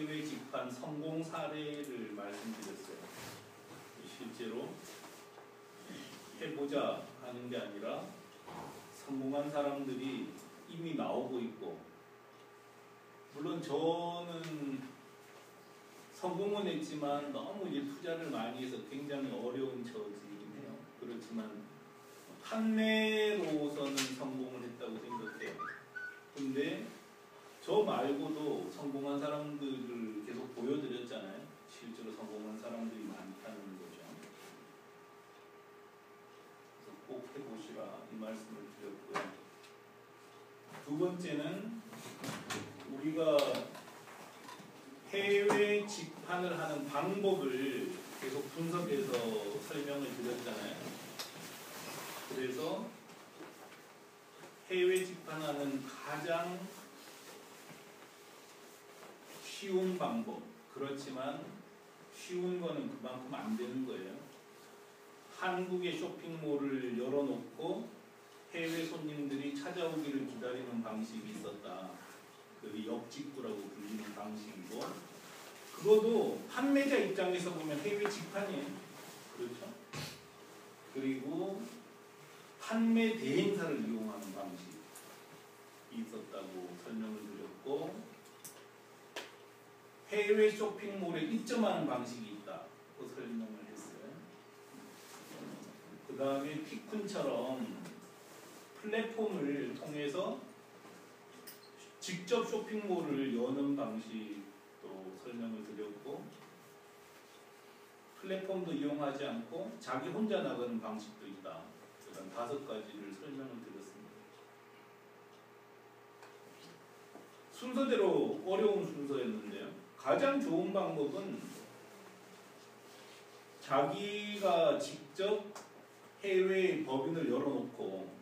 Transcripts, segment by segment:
해외 직판 성공 사례를 말씀드렸어요. 실제로 해보자 하는 게 아니라 성공한 사람들이 이미 나오고 있고, 물론 저는 성공은 했지만 너무 이제 투자를 많이 해서 굉장히 어려운 처지이긴 해요. 그렇지만 판매로서는 성공을 했다고 생각해요. 근데 저 말고도 성공한 사람들을 계속 보여드렸잖아요. 실제로 성공한 사람들이 많다는 거죠. 그래서 꼭 해보시라 이 말씀을 드렸고요. 두 번째는 우리가 해외 직판을 하는 방법을 계속 분석해서 설명을 드렸잖아요. 그래서 해외 직판하는 가장 쉬운 방법, 그렇지만 쉬운 거는 그만큼 안 되는 거예요. 한국의 쇼핑몰을 열어놓고 해외 손님들이 찾아오기를 기다리는 방식이 있었다. 그 역직구라고 불리는 방식이고, 그것도 판매자 입장에서 보면 해외 직판이에요. 그렇죠? 그리고 판매 대행사를 이용하는 방식이 있었다고 설명을 드렸고, 해외 쇼핑몰에 입점하는 방식이 있다고 설명을 했어요. 그 다음에 피쿤처럼 플랫폼을 통해서 직접 쇼핑몰을 여는 방식도 설명을 드렸고, 플랫폼도 이용하지 않고 자기 혼자 나가는 방식도 있다. 이런 5가지를 설명을 드렸습니다. 순서대로 어려운 순서였는데요. 가장 좋은 방법은 자기가 직접 해외 법인을 열어놓고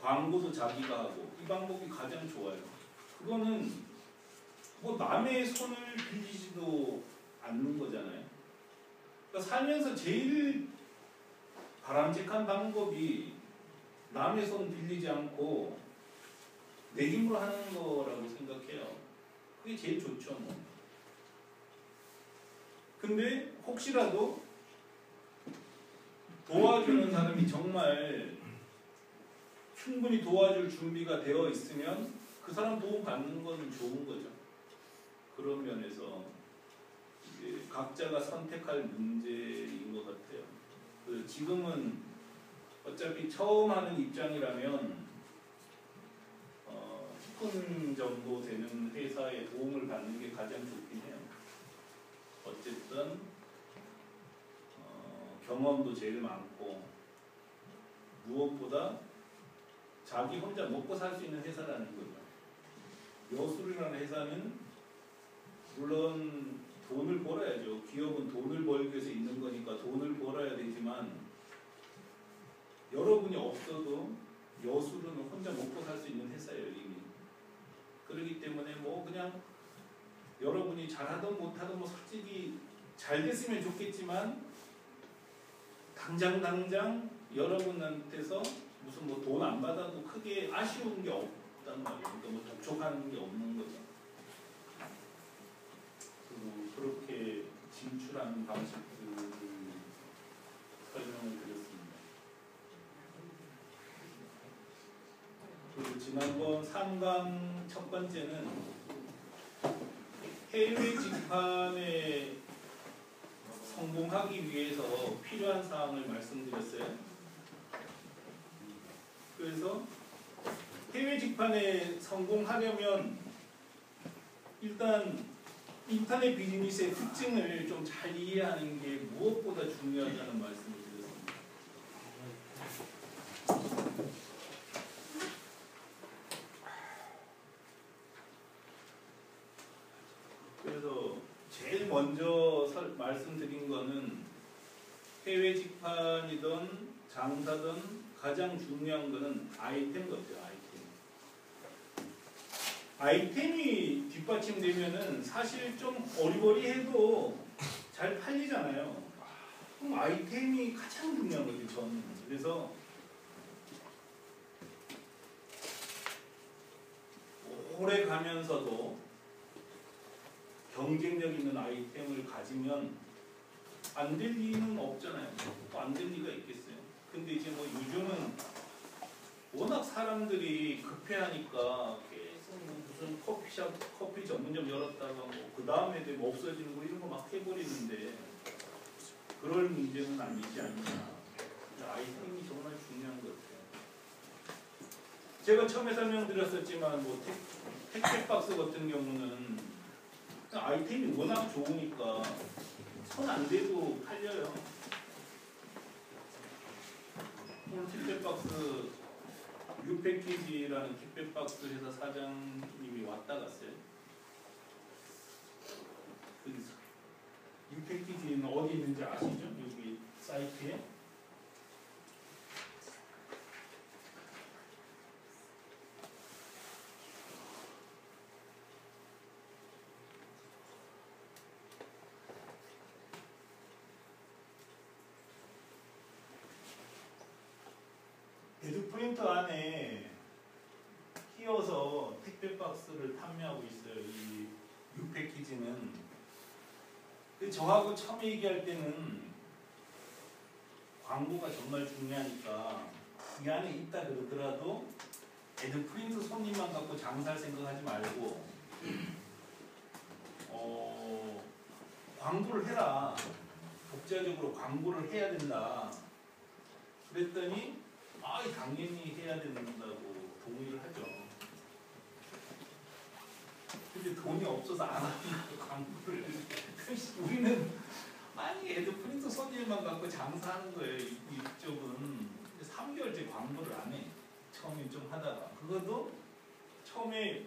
광고도 자기가 하고, 이 방법이 가장 좋아요. 그거는 뭐 남의 손을 빌리지도 않는 거잖아요. 그러니까 살면서 제일 바람직한 방법이 남의 손 빌리지 않고 내 힘으로 하는 거라고 생각해요. 그게 제일 좋죠, 뭐. 근데 혹시라도 도와주는 사람이 정말 충분히 도와줄 준비가 되어 있으면 그 사람 도움 받는 건 좋은 거죠. 그런 면에서 이제 각자가 선택할 문제인 것 같아요. 지금은 어차피 처음 하는 입장이라면 10분 정도 되는 회사의 도움을 받는 게 가장 좋긴 해요. 어쨌든 경험도 제일 많고, 무엇보다 자기 혼자 먹고 살 수 있는 회사라는 거죠. 여술이라는 회사는 물론 돈을 벌어야죠. 기업은 돈을 벌기 위해서 있는 거니까 돈을 벌어야 되지만, 여러분이 없어도 여술은 혼자 먹고 살 수 있는 회사예요, 이미. 그렇기 때문에 뭐 그냥 여러분이 잘하든 못하든 뭐 솔직히 잘 됐으면 좋겠지만, 당장 여러분한테서 무슨 뭐 돈 안 받아도 크게 아쉬운 게 없단 말이에요. 그러니까 뭐 독촉하는 게 없는 거죠. 그리고 그렇게 진출하는 방식들을 설명을 드렸습니다. 그리고 지난번 3강 첫 번째는 해외 직판에 성공하기 위해서 필요한 사항을 말씀드렸어요. 그래서 해외 직판에 성공하려면 일단 인터넷 비즈니스의 특징을 좀 잘 이해하는 게 무엇보다 중요하다는 말씀을 드렸습니다. 그래서 제일 먼저 말씀드린 거는 해외 직판이든 장사든 가장 중요한 거는 아이템 같아요. 아이템이 뒷받침되면은 사실 좀 어리버리해도 잘 팔리잖아요. 그럼 아이템이 가장 중요한 거죠, 저는. 그래서 오래 가면서도 경쟁력 있는 아이템을 가지면 안 될 리는 없잖아요. 안 될 리가 있겠어요. 근데 이제 뭐 요즘은 워낙 사람들이 급해하니까 계속 무슨 커피숍, 커피 전문점 열었다가 뭐 그 다음에 뭐 없어지는 거 이런 거 막 해버리는데 그럴 문제는 아니지 않냐. 아이템이 정말 중요한 것 같아요. 제가 처음에 설명드렸었지만 뭐 택배 박스 같은 경우는 아이템이 워낙 좋으니까 손 안 대도 팔려요. 오늘 택배 박스 유패키지라는 택배 박스 회사 사장님이 왔다 갔어요. 유패키지는 어디 있는지 아시죠? 여기 사이트에. 에드 프린터 안에 끼워서 택배 박스를 판매하고 있어요. 이 유패키지는. 저하고 처음 얘기할 때는 광고가 정말 중요하니까 이 안에 있다 그러더라도 에드 프린터 손님만 갖고 장사할 생각하지 말고 광고를 해라. 독자적으로 광고를 해야 된다. 그랬더니 당연히 해야 된다고 동의를 하죠. 근데 돈이 없어서 안 하는 광고를. 우리는 에드 프린터 손님만 갖고 장사하는 거예요. 이쪽은 3개월째 광고를 안 해. 처음엔 좀 하다가 그것도 처음에는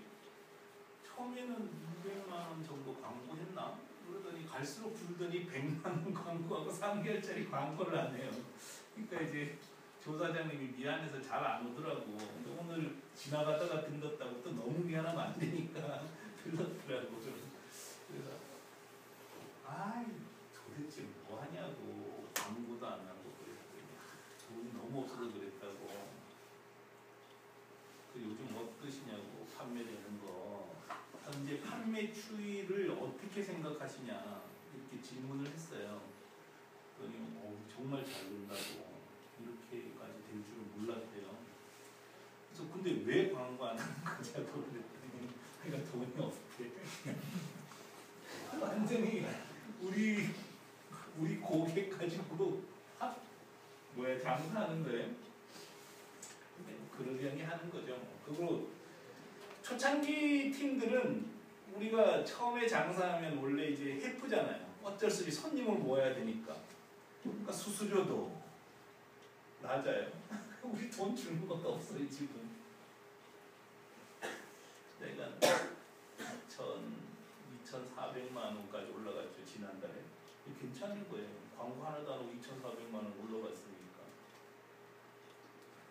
200만 원 정도 광고했나? 그러더니 갈수록 줄더니 100만 원 광고하고 3개월짜리 광고를 안 해요. 그러니까 이제 조 사장님이 미안해서 잘 안 오더라고. 근데 오늘 지나가다가 들렀다고 또 너무 미안하면 안 되니까 들렀더라고. 그래서 도대체 뭐 하냐고. 광고도 안 하고 그랬더니 돈이 너무 없어서 그랬다고. 요즘 어떠시냐고. 판매되는 거. 현재 판매 추이를 어떻게 생각하시냐 이렇게 질문을 했어요. 그랬더니 정말 잘 된다고. 이렇게까지 될 줄은 몰랐대요. 그래서 근데 왜 광고 안 하는 거냐고 그랬더니 그러니까 돈이 없대. 완전히 우리 고객 가지고 장사하는 거예요. 그러려니 하는 거죠. 그리고 초창기 팀들은 우리가 처음에 장사하면 원래 이제 해프잖아요. 어쩔 수 없이 손님을 모아야 되니까. 그러니까 수수료도 낮아요. 우리 돈 주는 것도 없어요 지금. 내가 2,400만 원까지 올라갔죠 지난달에. 괜찮은 거예요. 광고 하나도 안 하고 2,400만 원 올라갔으니까.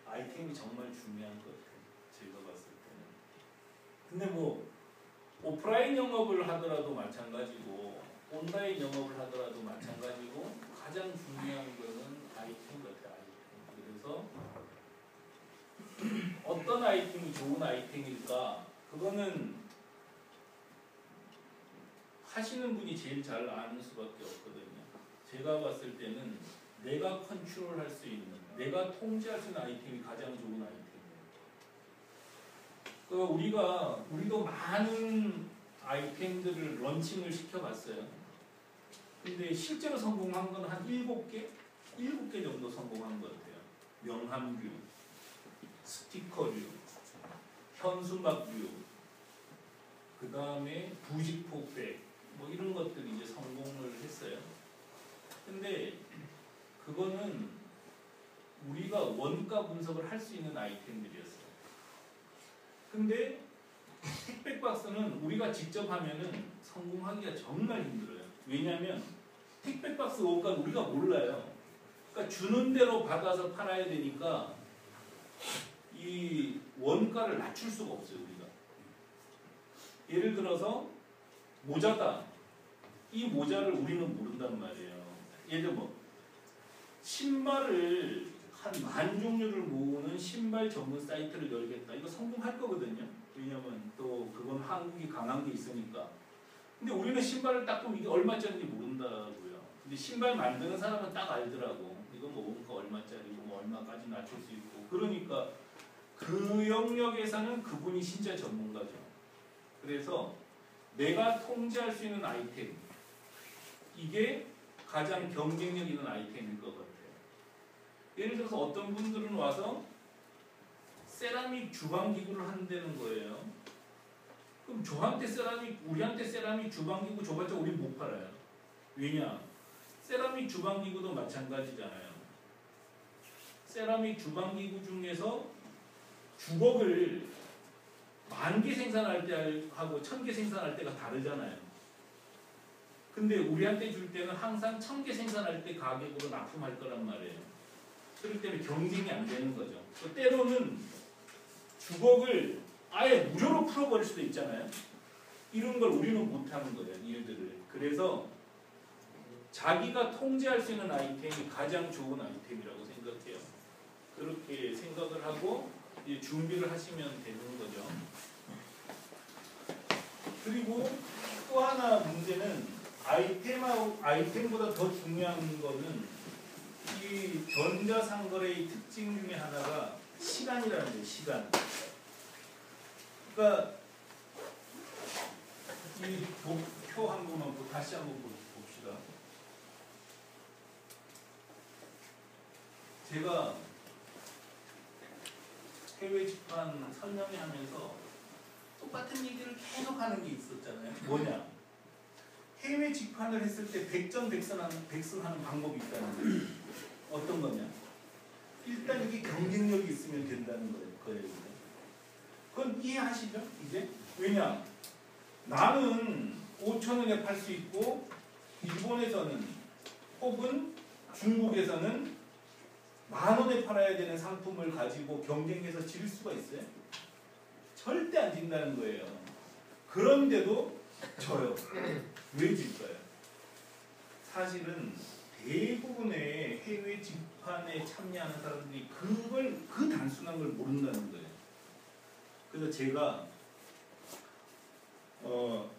아이템이 정말 중요한 것 같아요. 제가 봤을 때는. 근데 뭐 오프라인 영업을 하더라도 마찬가지고 온라인 영업을 하더라도 마찬가지고 가장 중요한 거는 아이템 같아요. 그래서 어떤 아이템이 좋은 아이템일까? 그거는 하시는 분이 제일 잘 아는 수밖에 없거든요. 제가 봤을 때는 내가 컨트롤할 수 있는, 내가 통제할 수 있는 아이템이 가장 좋은 아이템이에요. 우리도 많은 아이템들을 런칭을 시켜봤어요. 근데 실제로 성공한 건 한 7개? 7개 정도 성공한 것 같아요. 명함류, 스티커류, 현수막류, 그 다음에 부직포백, 뭐 이런 것들이 이제 성공을 했어요. 근데 그거는 우리가 원가 분석을 할 수 있는 아이템들이었어요. 근데 택배 박스는 우리가 직접 하면은 성공하기가 정말 힘들어요. 왜냐하면 택배 박스 원가를 우리가 몰라요. 그러니까 주는 대로 받아서 팔아야 되니까 이 원가를 낮출 수가 없어요. 우리가. 예를 들어서 모자다. 이 모자를 우리는 모른단 말이에요. 예를 들어 뭐 신발을 한 10,000종류를 모으는 신발 전문 사이트를 열겠다. 이거 성공할 거거든요. 왜냐면 또 그건 한국이 강한 게 있으니까. 근데 우리는 신발을 딱 보면 이게 얼마짜리인지 모른다고요. 근데 신발 만드는 사람은 딱 알더라고. 이거 뭐 얼마짜리고 뭐 얼마까지 낮출 수 있고. 그러니까 그 영역에서는 그분이 진짜 전문가죠. 그래서 내가 통제할 수 있는 아이템, 이게 가장 경쟁력 있는 아이템일 것 같아요. 예를 들어서 어떤 분들은 와서 세라믹 주방기구를 한다는 거예요. 그럼 우리한테 세라믹 주방기구 줘봤자 우리 못 팔아요. 왜냐? 세라믹 주방기구도 마찬가지잖아요. 세라믹 주방기구 중에서 주걱을 10,000개 생산할 때하고 1,000개 생산할 때가 다르잖아요. 근데 우리한테 줄 때는 항상 1,000개 생산할 때 가격으로 납품할 거란 말이에요. 그렇기 때문에 경쟁이 안 되는 거죠. 때로는 주걱을 아예 무료로 풀어버릴 수도 있잖아요. 이런 걸 우리는 못하는 거예요. 일들을. 그래서 자기가 통제할 수 있는 아이템이 가장 좋은 아이템이라고 생각해요. 그렇게 생각을 하고 이제 준비를 하시면 되는 거죠. 그리고 또 하나 문제는 아이템보다 더 중요한 거는 이 전자상거래의 특징 중에 하나가 시간이라는 거예요. 시간. 그러니까 이 표 한 번만 다시 한번 봅시다. 제가 해외 집판 설명회하면서 똑같은 얘기를 계속 하는 게 있었잖아요. 뭐냐? 해외 집판을 했을 때 백전백승하는 방법이 있다는 거예요. 어떤 거냐? 일단 이게 경쟁력이 있으면 된다는 거예요. 그건 이해하시죠? 이제? 왜냐? 나는 5,000원에 팔 수 있고 일본에서는 혹은 중국에서는 10,000원에 팔아야 되는 상품을 가지고 경쟁해서 질 수가 있어요? 절대 안 진다는 거예요. 그런데도 져요. 왜 질까요? 사실은 대부분의 해외 집판에 참여하는 사람들이 그 단순한 걸 모른다는 거예요. 그래서 제가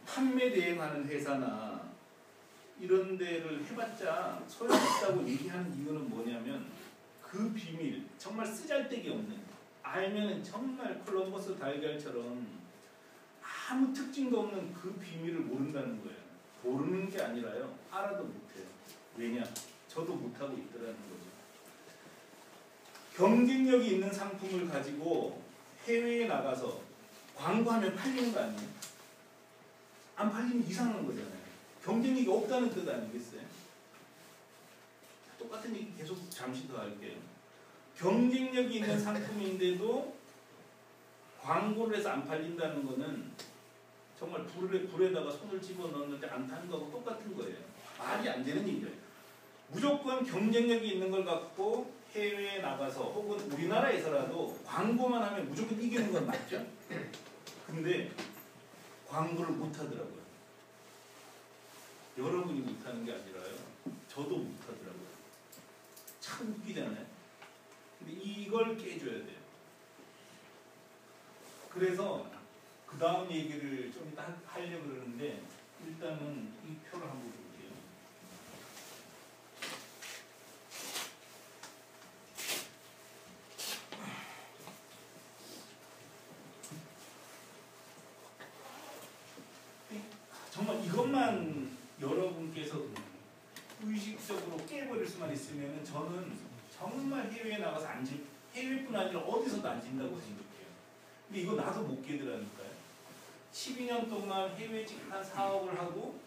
판매 대행하는 회사나 이런 데를 해봤자 소용없다고 얘기하는 이유는 뭐냐면 그 비밀, 정말 쓰잘데기 없는, 알면 정말 콜럼버스 달걀처럼 아무 특징도 없는 그 비밀을 모른다는 거예요. 모르는 게 아니라요, 알아도 못해요. 왜냐? 저도 못하고 있더라는 거죠. 경쟁력이 있는 상품을 가지고 해외에 나가서 광고하면 팔리는 거 아니에요? 안 팔리면 이상한 거잖아요. 경쟁력이 없다는 뜻 아니겠어요? 똑같은 얘기 계속 잠시 더 할게요. 경쟁력이 있는 상품인데도 광고를 해서 안 팔린다는 거는 정말 불에다가 손을 집어넣는데 안 타는 거하고 똑같은 거예요. 말이 안 되는 얘기예요. 무조건 경쟁력이 있는 걸 갖고 해외에 나가서 혹은 우리나라에서라도 광고만 하면 무조건 이기는 건 맞죠? 근데 광고를 못 하더라고요. 여러분이 못 하는 게 아니라요, 저도 못 하더라고요. 참 웃기잖아요. 근데 이걸 깨줘야 돼요. 그래서 그 다음 얘기를 좀 이따 하려고 그러는데 일단은 이 표를 한번 볼게요. 정말 이것만 여러분께서 의식적으로 깨버릴 수만 있으면 저는 정말 해외에 나가서 해외뿐 아니라 어디서도 안 진다고 생각해요. 근데 이거 나도 못 깨더라니까요. 12년 동안 해외 집판 사업을 하고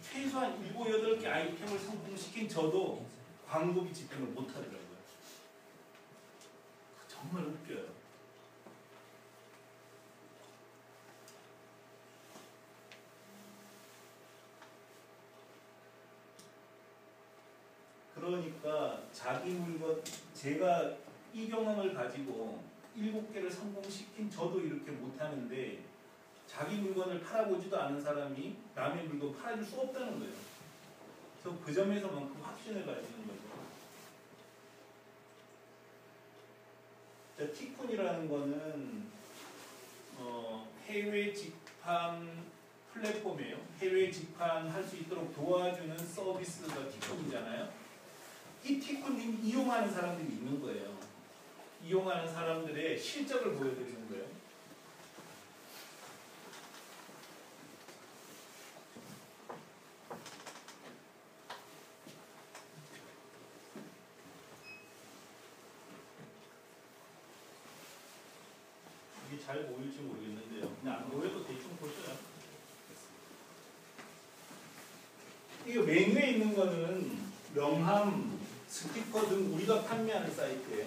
최소한 7, 8개 아이템을 성공시킨 저도 광고비 집행을 못 하더라고요. 정말 웃겨요. 그러니까 자기 물건, 제가 이 경험을 가지고 7개를 성공시킨 저도 이렇게 못하는데 자기 물건을 팔아보지도 않은 사람이 남의 물건 팔아줄 수 없다는 거예요. 그래서 그 점에서만큼 확신을 가지는 거죠. 자, 티쿤이라는 거는 해외 집판 플랫폼이에요. 해외 직판할 수 있도록 도와주는 서비스가 티콘이잖아요. 이 티콘을 이용하는 사람들이 있는 거예요. 이용하는 사람들의 실적을 보여드리는 거예요. 이게 잘 보일지 모르겠는데요. 그냥 안 보여도 대충 보셔요. 이거 메뉴에 있는 거는 명함, 스티커 등 우리가 판매하는 사이트예요.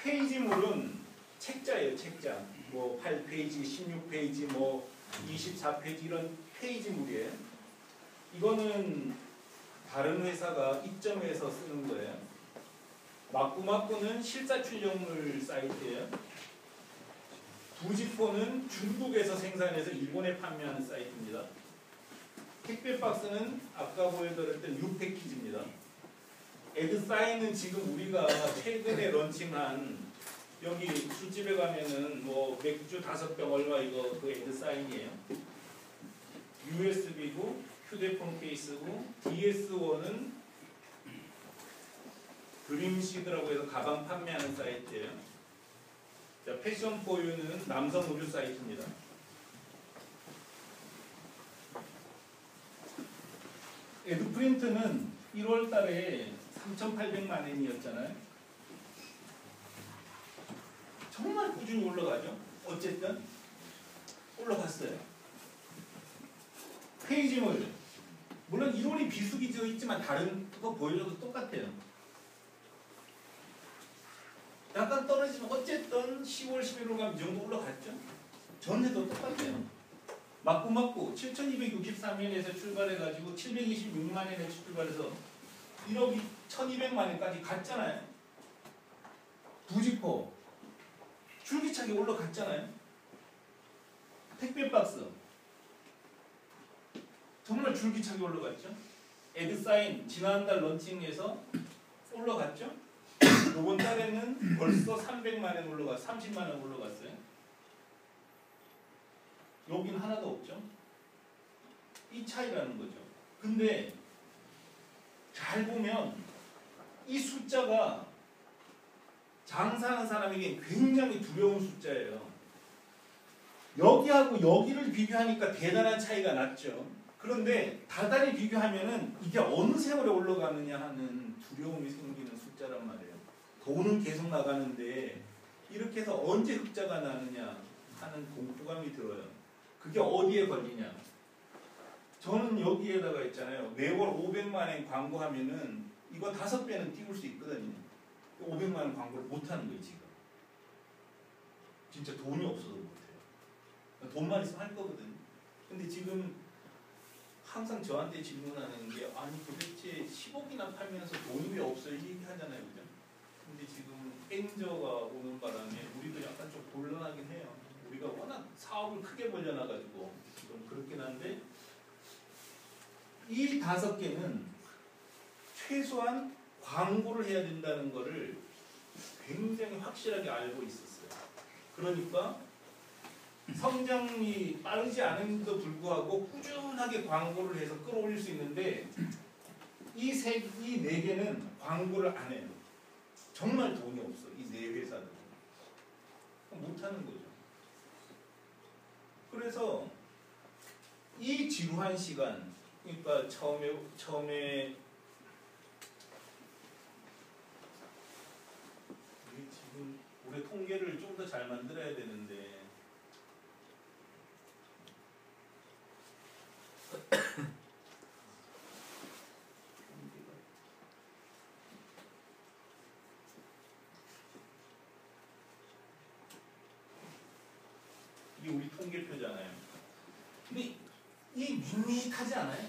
페이지물은 책자예요, 책자. 뭐 8페이지, 16페이지, 뭐 24페이지 이런 페이지물이에요. 이거는 다른 회사가 입점해서 쓰는 거예요. 마꾸마꾸는 실사출력물 사이트예요. 부지포는 중국에서 생산해서 일본에 판매하는 사이트입니다. 택배박스는 아까 보여드렸던 뉴패키지입니다. 에그사인은 지금 우리가 최근에 런칭한 여기 술집에 가면은 뭐 맥주 5병 얼마 이거 그 에그사인이에요. USB고 휴대폰 케이스고 DS1은 드림시드라고 해서 가방 판매하는 사이트예요. 자, 패션포유는 남성 의류 사이트입니다. 에드프린트는 1월 달에 3,800만 원이었잖아요. 정말 꾸준히 올라가죠. 어쨌든 올라갔어요. 페이지물 물론 1월이 비수기 되어 있지만 다른 거 보여줘도 똑같아요. 약간 떨어지면 어쨌든 10월, 11월 가면 이 정도 올라갔죠. 전에도 똑같아요. 맞고 7,263원에서 출발해가지고 726만 원에 출발해서 1억 1,200만 원까지 갔잖아요. 부지포 줄기차게 올라갔잖아요. 택배박스 정말 줄기차게 올라갔죠. 에드사인 지난달 런칭해서 올라갔죠. 이번 달에는 벌써 300만 원 올라갔어요. 30만 원 올라갔어요. 여긴 하나도 없죠. 이 차이라는 거죠. 근데 잘 보면 이 숫자가 장사하는 사람에게 굉장히 두려운 숫자예요. 여기하고 여기를 비교하니까 대단한 차이가 났죠. 그런데 다달이 비교하면은 이게 어느 세월에 올라가느냐 하는 두려움이 생기는 숫자란 말이에요. 돈은 계속 나가는데 이렇게 해서 언제 흑자가 나느냐 하는 공포감이 들어요. 그게 어디에 걸리냐? 저는 여기에다가 있잖아요. 매월 500만 원 광고하면은 이거 5배는 띄울 수 있거든요. 500만 원 광고를 못하는 거예요 지금. 진짜 돈이 없어서 못해요. 돈만 있으면 할 거거든요. 근데 지금 항상 저한테 질문하는 게 아니 도대체 10억이나 팔면서 돈이 왜 없어요? 이 얘기 하잖아요. 그죠? 근데 지금 엔저가 오는 바람에 우리도 약간 좀 곤란하긴 해요. 우리가 워낙 사업을 크게 벌려놔가지고 좀 그렇긴 한데 이 5개는 최소한 광고를 해야 된다는 거를 굉장히 확실하게 알고 있었어요. 그러니까 성장이 빠르지 않음에도 불구하고 꾸준하게 광고를 해서 끌어올릴 수 있는데 이 4개는 광고를 안 해요. 정말 돈이 없어. 이 4회사들은. 못하는 거죠. 그래서 이 지루한 시간, 그러니까 처음에 지금 올해 통계를 좀 더 잘 만들어야 되는데 이게 우리 통계표잖아요. 근데 이 밋밋하지 않아요?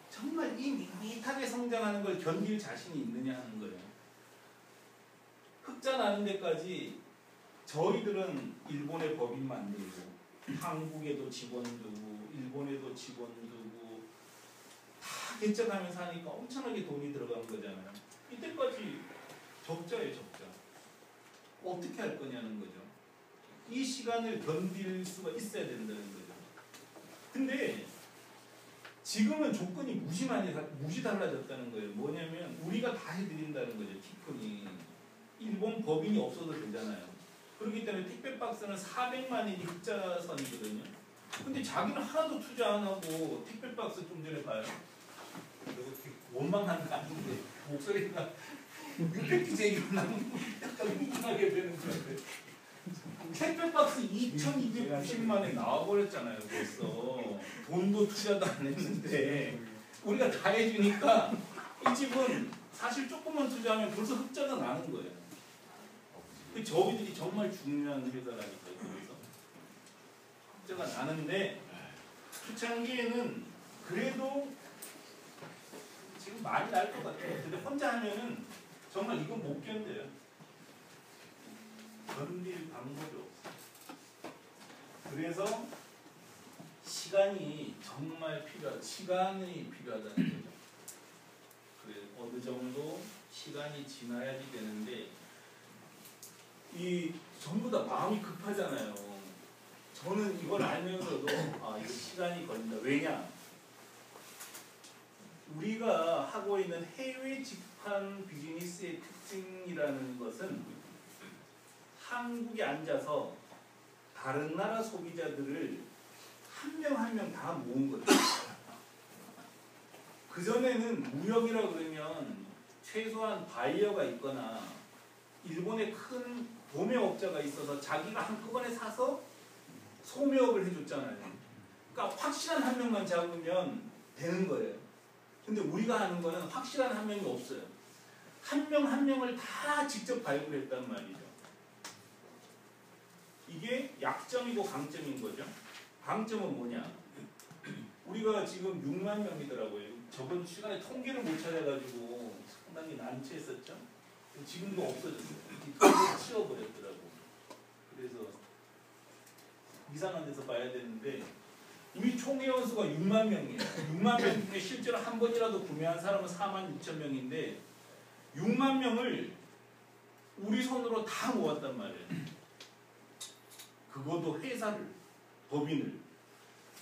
정말 이 밋밋하게 성장하는 걸 견딜 자신이 있느냐 하는 거예요. 흑자 나는 데까지 저희들은 일본에 법인 만들고 한국에도 직원 두고 일본에도 직원 두고 다 개척하면서 하니까 엄청나게 돈이 들어간 거잖아요. 이때까지 적자예요, 적자. 어떻게 할 거냐는 거죠. 이 시간을 견딜 수가 있어야 된다는 거죠. 지금은 조건이 무시 달라졌다는 거예요. 뭐냐면 우리가 다 해드린다는 거죠. 티콘이. 일본 법인이 없어도 되잖아요. 그렇기 때문에 택배 박스는 400만원이 흑자선이거든요. 근데 자기는 하나도 투자 안 하고 택배 박스 좀 전에 봐요. 원망하는 거 아닌데 목소리가 유패기제기로 나면 약간 흥분하게 되는 거예요. 택배 박스 2,290만에 나와버렸잖아요. 벌써 돈도 투자도 안 했는데 우리가 다 해주니까 이 집은 사실 조금만 투자하면 벌써 흑자가 나는 거예요. 저희들이 정말 중요한 회사라니까요. 그래서 흑자가 나는데 초창기에는 그래도 지금 많이 날 것 같아요. 근데 혼자 하면은 정말 이건 못 견뎌요. 견딜 방법이 없어요. 그래서 시간이 정말 시간이 필요하다는 거죠. 그래 어느 정도 시간이 지나야지 되는데 이 전부 다 마음이 급하잖아요. 저는 이걸 알면서도 이거 시간이 걸린다. 왜냐? 우리가 하고 있는 해외 직판 비즈니스의 특징이라는 것은 한국에 앉아서 다른 나라 소비자들을 한 명 한 명 다 모은 거죠. 그전에는 무역이라 그러면 최소한 바이어가 있거나 일본의 큰 도매업자가 있어서 자기가 한꺼번에 사서 소매업을 해줬잖아요. 그러니까 확실한 한 명만 잡으면 되는 거예요. 근데 우리가 하는 거는 확실한 한 명이 없어요. 한 명 한 명을 다 직접 발굴했단 말이죠. 이게 약점이고 강점인 거죠. 강점은 뭐냐? 우리가 지금 6만 명이더라고요. 저번 시간에 통계를 못 찾아가지고 상당히 난처했었죠. 지금도 없어졌어요. 통계를 치워버렸더라고. 그래서 이상한 데서 봐야 되는데 이미 총 회원수가 6만 명이에요. 6만 명 중에 실제로 한 번이라도 구매한 사람은 4만 6천 명인데 6만 명을 우리 손으로 다 모았단 말이에요. 그것도 회사를, 법인을.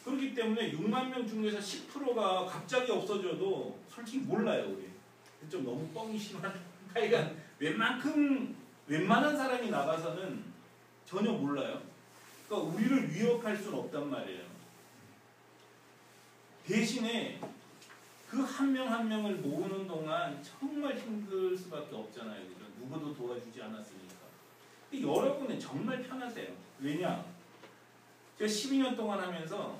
그렇기 때문에 6만 명 중에서 10%가 갑자기 없어져도 솔직히 몰라요, 우리. 좀 너무 뻥이 심한. 하여간 웬만한 사람이 나가서는 전혀 몰라요. 그러니까 우리를 위협할 수는 없단 말이에요. 대신에 그 한 명 한 명을 모으는 동안 정말 힘들 수밖에 없잖아요. 그죠? 누구도 도와주지 않았으니까. 근데 여러분은 정말 편하세요. 왜냐? 제가 12년 동안 하면서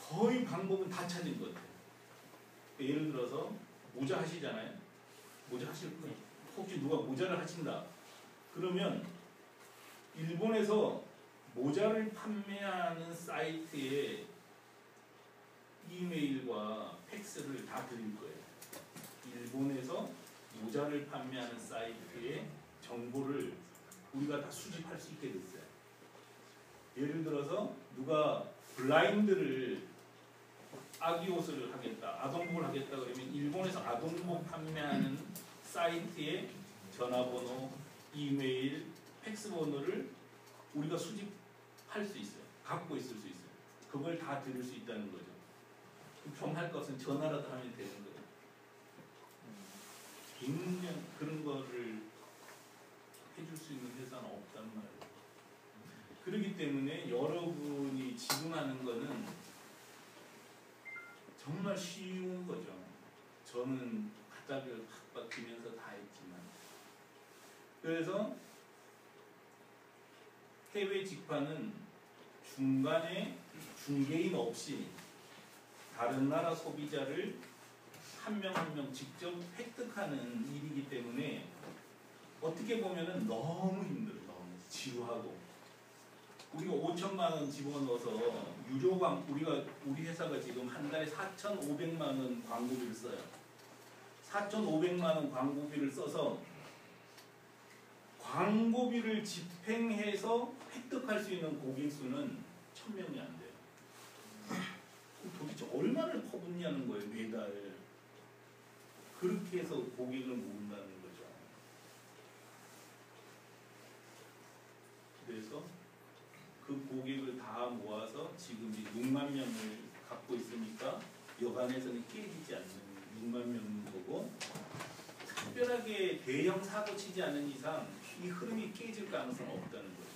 거의 방법은 다 찾은 것 같아요. 예를 들어서 모자 하시잖아요. 모자 하실 분 혹시 누가 모자를 하신다. 그러면 일본에서 모자를 판매하는 사이트에 이메일과 팩스를 다 드릴 거예요. 일본에서 모자를 판매하는 사이트에 정보를 우리가 다 수집할 수 있게 됐어요. 예를 들어서 누가 블라인드를 아기 옷을 하겠다, 아동복을 하겠다 그러면 일본에서 아동복 판매하는 사이트에 전화번호, 이메일, 팩스번호를 우리가 수집할 수 있어요. 갖고 있을 수 있어요. 그걸 다 들을 수 있다는 거죠. 좀 할 것은 전화라도 하면 되는 거예요. 굉장히 그런 거를 해줄 수 있는 회사는 없단 말이에요. 그렇기 때문에 여러분이 지금 하는 거는 정말 쉬운 거죠. 저는 바닥을 팍팍 뛰면서 다 했지만. 그래서 해외 직판은 중간에 중개인 없이 다른 나라 소비자를 한 명 한 명 직접 획득하는 일이기 때문에 어떻게 보면은 너무 힘들어요. 너무 지루하고. 우리가 5천만 원 집어넣어서 우리 회사가 지금 한 달에 4,500만 원 광고비를 써요. 4,500만 원 광고비를 써서 광고비를 집행해서 획득할 수 있는 고객 수는 1,000명이 안 돼요. 도대체 얼마를 퍼붓냐는 거예요, 매달. 그렇게 해서 고객을 모은다는 거죠. 그래서 그 고객을 다 모아서 지금 6만 명을 갖고 갖고 있으니까 여간에서는 깨지지 않는 6만 명인 거고, 특별하게 대형 사고 치지 않는 이상 이 흐름이 깨질 가능성은 없다는 거죠.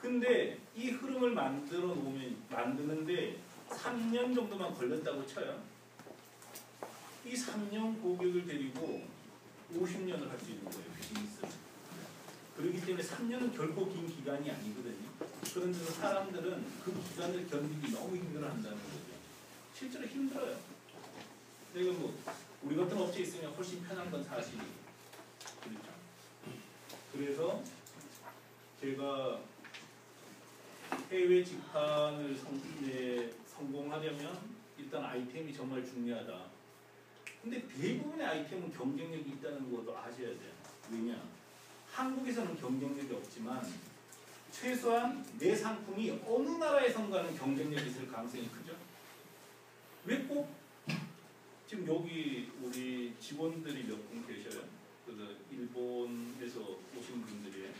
근데 이 흐름을 만드는데 3년 정도만 걸렸다고 쳐요. 이 3년 고객을 데리고 50년을 할 수 있는 거예요, 비즈니스를. 그렇기 때문에 3년은 결코 긴 기간이 아니거든요. 그런데도 사람들은 그 기간을 견디기 너무 힘들어한다는 거죠. 실제로 힘들어요. 내가 우리 같은 업체에 있으면 훨씬 편한 건 사실이에요. 그렇죠. 그래서 제가 해외 직판을 성공하려면 일단 아이템이 정말 중요하다. 근데 대부분의 아이템은 경쟁력이 있다는 것도 아셔야 돼요. 왜냐? 한국에서는 경쟁력이 없지만 최소한 내 상품이 어느 나라에선가는 경쟁력이 있을 가능성이 크죠. 왜 꼭 지금 여기 우리 직원들이 몇 분 계셔요. 그래서 일본에서 오신 분들이에요.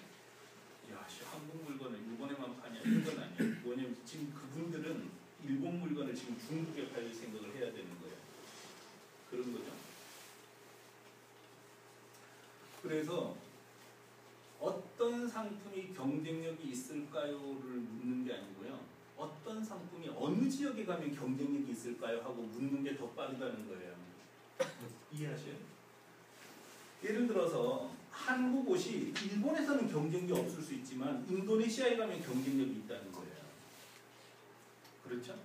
야, 한국 물건을 일본에만 파냐 이런 건 아니에요. 뭐냐면 지금 그분들은 일본 물건을 지금 중국에 팔 생각을 해야 되는 거예요. 그런 거죠. 그래서 어떤 상품이 경쟁력이 있을까요를 묻는 게 아니고요. 어떤 상품이 어느 지역에 가면 경쟁력이 있을까요? 하고 묻는 게 더 빠르다는 거예요. 이해하셔요? 예를 들어서 한국 옷이 일본에서는 경쟁력이 없을 수 있지만 인도네시아에 가면 경쟁력이 있다는 거예요. 그렇죠?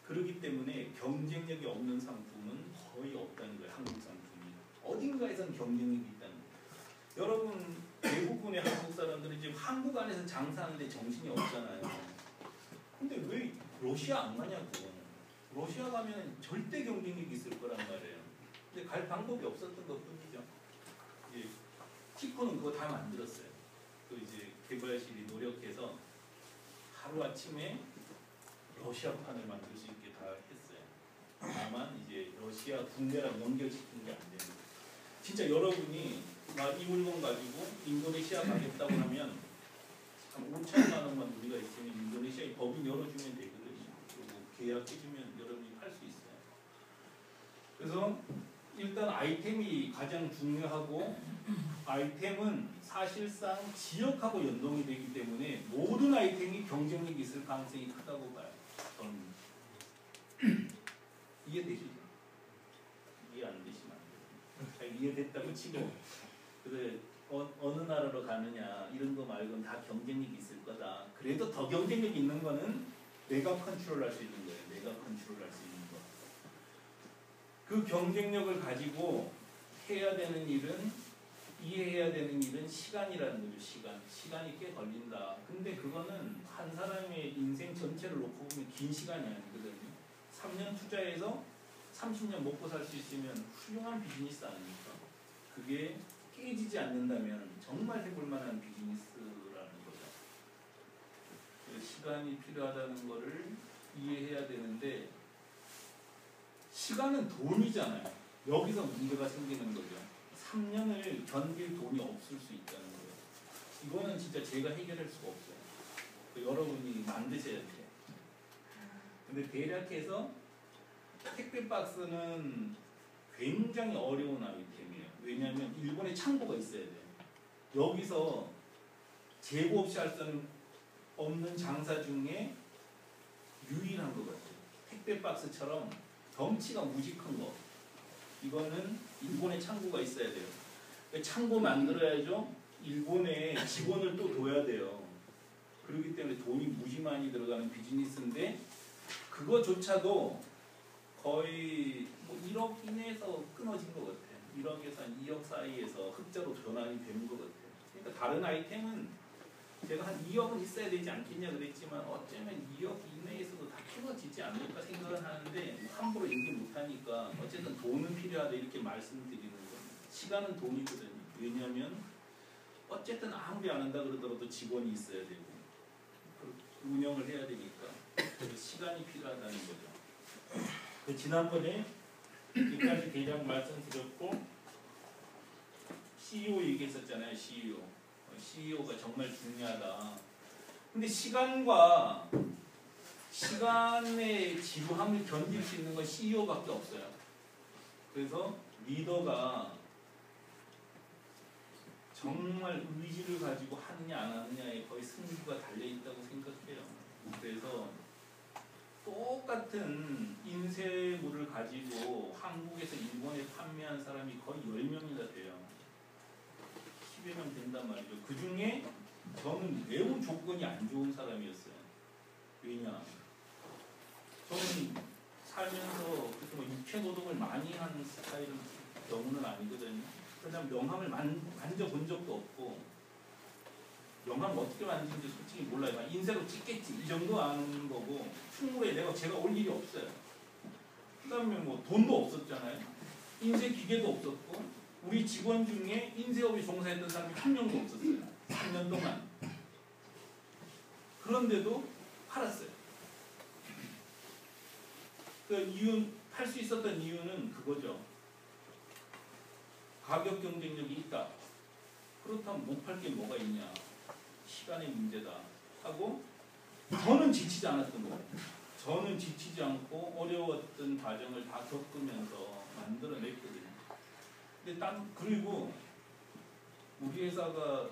그렇기 때문에 경쟁력이 없는 상품은 거의 없다는 거예요. 한국 상품이. 어딘가에서는 경쟁력이 있다는 거예요. 여러분 대부분의 한국 사람들은 지금 한국 안에서 장사하는데 정신이 없잖아요. 근데 왜 러시아 안 가냐고. 러시아 가면 절대 경쟁력이 있을 거란 말이에요. 근데 갈 방법이 없었던 것 뿐이죠. 이제 티코는 그거 다 만들었어요. 그 이제 개발실이 노력해서 하루아침에 러시아판을 만들 수 있게 다 했어요. 다만 이제 러시아 국내랑 연결시키는 게 안 되는 거예요. 진짜 여러분이 이 물건 가지고 인도네시아 가겠다고 하면 한 5천만 원만 우리가 있으면 인도네시아에 법인 열어주면 되거든요. 그리고 계약해주면 여러분이 팔 수 있어요. 그래서 일단 아이템이 가장 중요하고, 아이템은 사실상 지역하고 연동이 되기 때문에 모든 아이템이 경쟁력이 있을 가능성이 크다고 봐요. 저는. 이해되시죠? 이해 안 되시면 안 돼요. 잘 이해됐다고 치고, 그래 어느 나라로 가느냐 이런 거 말고는 다 경쟁력이 있을 거다. 그래도 더 경쟁력이 있는 거는 내가 컨트롤할 수 있는 거예요. 내가 컨트롤할 수 있는 거. 그 경쟁력을 가지고 해야 되는 일은, 이해해야 되는 일은 시간이라는 거죠. 시간이 꽤 걸린다. 근데 그거는 한 사람의 인생 전체를 놓고 보면 긴 시간이 아니거든요. 3년 투자해서 30년 먹고 살 수 있으면 훌륭한 비즈니스 아닙니까? 그게 깨지지 않는다면 정말 해볼 만한 비즈니스라는 거죠. 시간이 필요하다는 거를 이해해야 되는데, 시간은 돈이잖아요. 여기서 문제가 생기는 거죠. 3년을 견딜 돈이 없을 수 있다는 거예요. 이거는 진짜 제가 해결할 수가 없어요. 여러분이 만드셔야 돼요. 근데 대략해서 택배 박스는 굉장히 어려운 아이템이에요. 왜냐하면 일본에 창고가 있어야 돼요. 여기서 재고 없이 할 수 없는 장사 중에 유일한 것 같아요. 택배 박스처럼 덩치가 무지 큰 거. 이거는 일본에 창고가 있어야 돼요. 창고 만들어야죠. 일본에 직원을 또 둬야 돼요. 그렇기 때문에 돈이 무지 많이 들어가는 비즈니스인데, 그거조차도 거의 1억 이내에서 끊어진 것 같아요. 1억에서 한 2억 사이에서 흑자로 전환이 되는 것 같아요. 그러니까 다른 아이템은 제가 한 2억은 있어야 되지 않겠냐 그랬지만 어쩌면 2억 이내에서도 다 끊어지지 않을까 생각을 하는데, 함부로 얘기 못하니까 어쨌든 돈은 필요하다 이렇게 말씀드리는 겁니다. 시간은 돈이거든요. 왜냐하면 어쨌든 아무리 안 한다 그러더라도 직원이 있어야 되고 운영을 해야 되니까 시간이 필요하다는 거죠. 지난번에 여기까지 대략 말씀드렸고, CEO 얘기했었잖아요. CEO가 정말 중요하다. 근데 시간과 시간의 지루함을 견딜 수 있는 건 CEO밖에 없어요. 그래서 리더가 정말 의지를 가지고 하느냐 안 하느냐에 거의 승부가 달려있다고 생각해요. 그래서 똑같은 인쇄물을 가지고 한국에서 일본에 판매한 사람이 거의 10명이나 돼요. 10여 명 된단 말이죠. 그 중에 저는 매우 조건이 안 좋은 사람이었어요. 왜냐? 저는 살면서 그렇게 뭐 육체 노동을 많이 하는 스타일은 경우는 아니거든요. 그다음 명함을 만져본 적도 없고, 명함 어떻게 만드는지 솔직히 몰라요. 인쇄로 찍겠지 이 정도 아는 거고, 충무에 제가 올 일이 없어요. 그다음에 뭐 돈도 없었잖아요. 인쇄 기계도 없었고, 우리 직원 중에 인쇄업에 종사했던 사람이 한 명도 없었어요. 3년 동안. 그런데도 팔았어요. 팔 수 있었던 이유는 그거죠. 가격 경쟁력이 있다. 그렇다면 못 팔 게 뭐가 있냐. 시간의 문제다 하고, 저는 지치지 않았던 거예요. 저는 지치지 않고 어려웠던 과정을 다 겪으면서 만들어냈거든요. 근데 그리고 우리 회사가